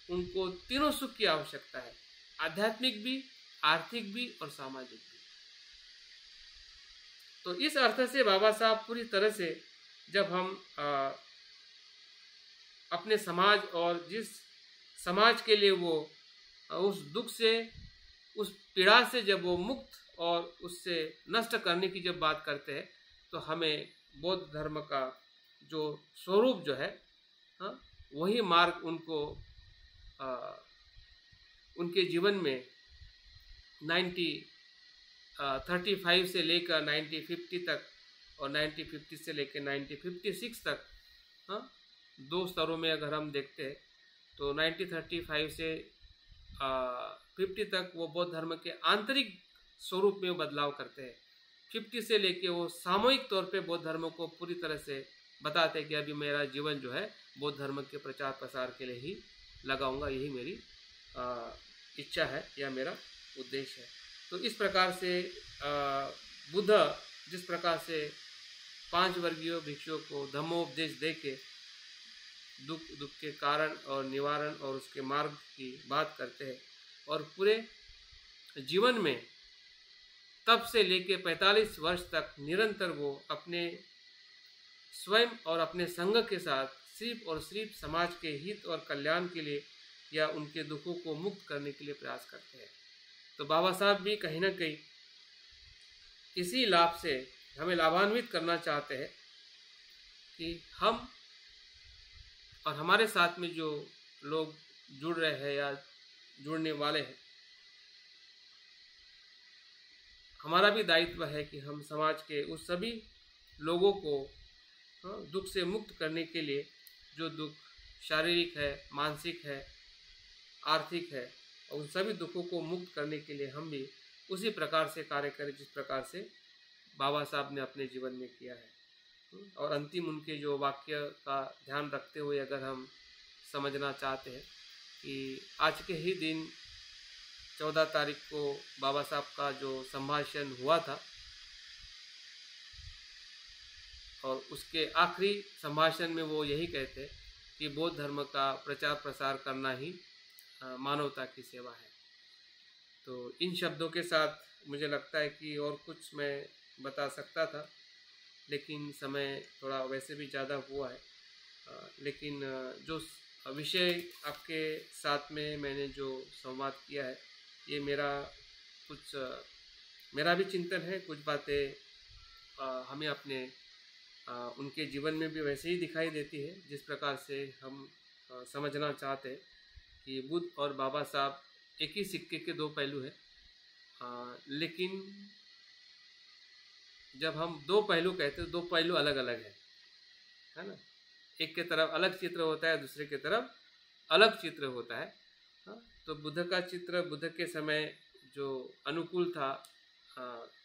उनको तीनों सुख की आवश्यकता है, आध्यात्मिक भी, आर्थिक भी और सामाजिक भी। तो इस अर्थ से बाबा साहब पूरी तरह से, जब हम अपने समाज और जिस समाज के लिए वो उस दुख से, उस पीड़ा से जब वो मुक्त और उससे नष्ट करने की जब बात करते हैं, तो हमें बौद्ध धर्म का जो स्वरूप जो है, हाँ, वही मार्ग उनको उनके जीवन में 1935 से लेकर 1950 तक और 1950 से लेकर 1956 तक, हाँ, 2 स्तरों में अगर हम देखते हैं तो 1935 से 50 तक वो बौद्ध धर्म के आंतरिक स्वरूप में बदलाव करते हैं। 50 से लेके वो सामूहिक तौर पे बौद्ध धर्म को पूरी तरह से बताते हैं कि अभी मेरा जीवन जो है बौद्ध धर्म के प्रचार प्रसार के लिए ही लगाऊंगा, यही मेरी इच्छा है या मेरा उद्देश्य है। तो इस प्रकार से बुद्ध जिस प्रकार से 5 वर्गीय भिक्षुओं को धम्मोपदेश दे के दुख के कारण और निवारण और उसके मार्ग की बात करते हैं, और पूरे जीवन में तब से लेके 45 वर्ष तक निरंतर वो अपने स्वयं और अपने संघ के साथ सिर्फ और सिर्फ समाज के हित और कल्याण के लिए या उनके दुखों को मुक्त करने के लिए प्रयास करते हैं। तो बाबा साहब भी कहीं ना कहीं इसी लाभ से हमें लाभान्वित करना चाहते हैं कि हम और हमारे साथ में जो लोग जुड़ रहे हैं या जुड़ने वाले हैं, हमारा भी दायित्व है कि हम समाज के उस सभी लोगों को दुख से मुक्त करने के लिए, जो दुख शारीरिक है, मानसिक है, आर्थिक है, और उन सभी दुखों को मुक्त करने के लिए हम भी उसी प्रकार से कार्य करें जिस प्रकार से बाबा साहब ने अपने जीवन में किया है। और अंतिम उनके जो वाक्य का ध्यान रखते हुए अगर हम समझना चाहते हैं कि आज के ही दिन 14 तारीख को बाबा साहब का जो संभाषण हुआ था, और उसके आखिरी संभाषण में वो यही कहते कि बौद्ध धर्म का प्रचार प्रसार करना ही मानवता की सेवा है। तो इन शब्दों के साथ मुझे लगता है कि और कुछ मैं बता सकता था, लेकिन समय थोड़ा वैसे भी ज़्यादा हुआ है। लेकिन जो विषय आपके साथ में मैंने जो संवाद किया है, ये मेरा भी चिंतन है। कुछ बातें हमें अपने उनके जीवन में भी वैसे ही दिखाई देती है जिस प्रकार से हम समझना चाहते हैं कि बुद्ध और बाबा साहब एक ही सिक्के के 2 पहलू हैं। लेकिन जब हम 2 पहलू कहते हैं, 2 पहलू अलग अलग है ना। एक के तरफ अलग चित्र होता है, दूसरे के तरफ अलग चित्र होता है। तो बुद्ध का चित्र बुद्ध के समय जो अनुकूल था,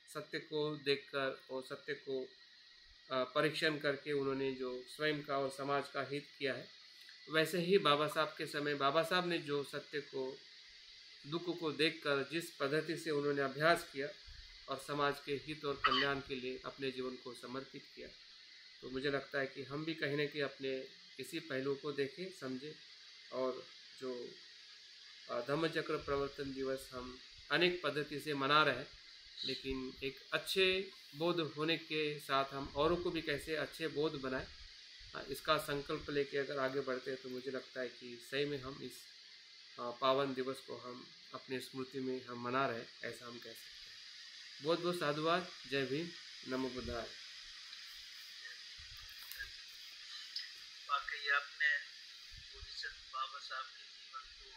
सत्य को देखकर और सत्य को परीक्षण करके उन्होंने जो स्वयं का और समाज का हित किया है, वैसे ही बाबा साहब के समय बाबा साहब ने जो सत्य को, दुख को देखकर जिस पद्धति से उन्होंने अभ्यास किया और समाज के हित और कल्याण के लिए अपने जीवन को समर्पित किया, तो मुझे लगता है कि हम भी कहीं ना कहीं अपने इसी पहलू को देखें, समझें। और जो धम्मचक्र प्रवर्तन दिवस हम अनेक पद्धति से मना रहे हैं, लेकिन एक अच्छे बौद्ध होने के साथ हम औरों को भी कैसे अच्छे बौद्ध बनाएं, इसका संकल्प लेके अगर आगे बढ़ते हैं तो मुझे लगता है कि सही में हम इस पावन दिवस को हम अपने स्मृति में हम मना रहे हैं, ऐसा हम कह सकते हैं। बहुत बहुत साधुवाद। जय भीम। नमो बुद्धाय। वाकई आपने पूज्य संत बाबा साहब के जीवन को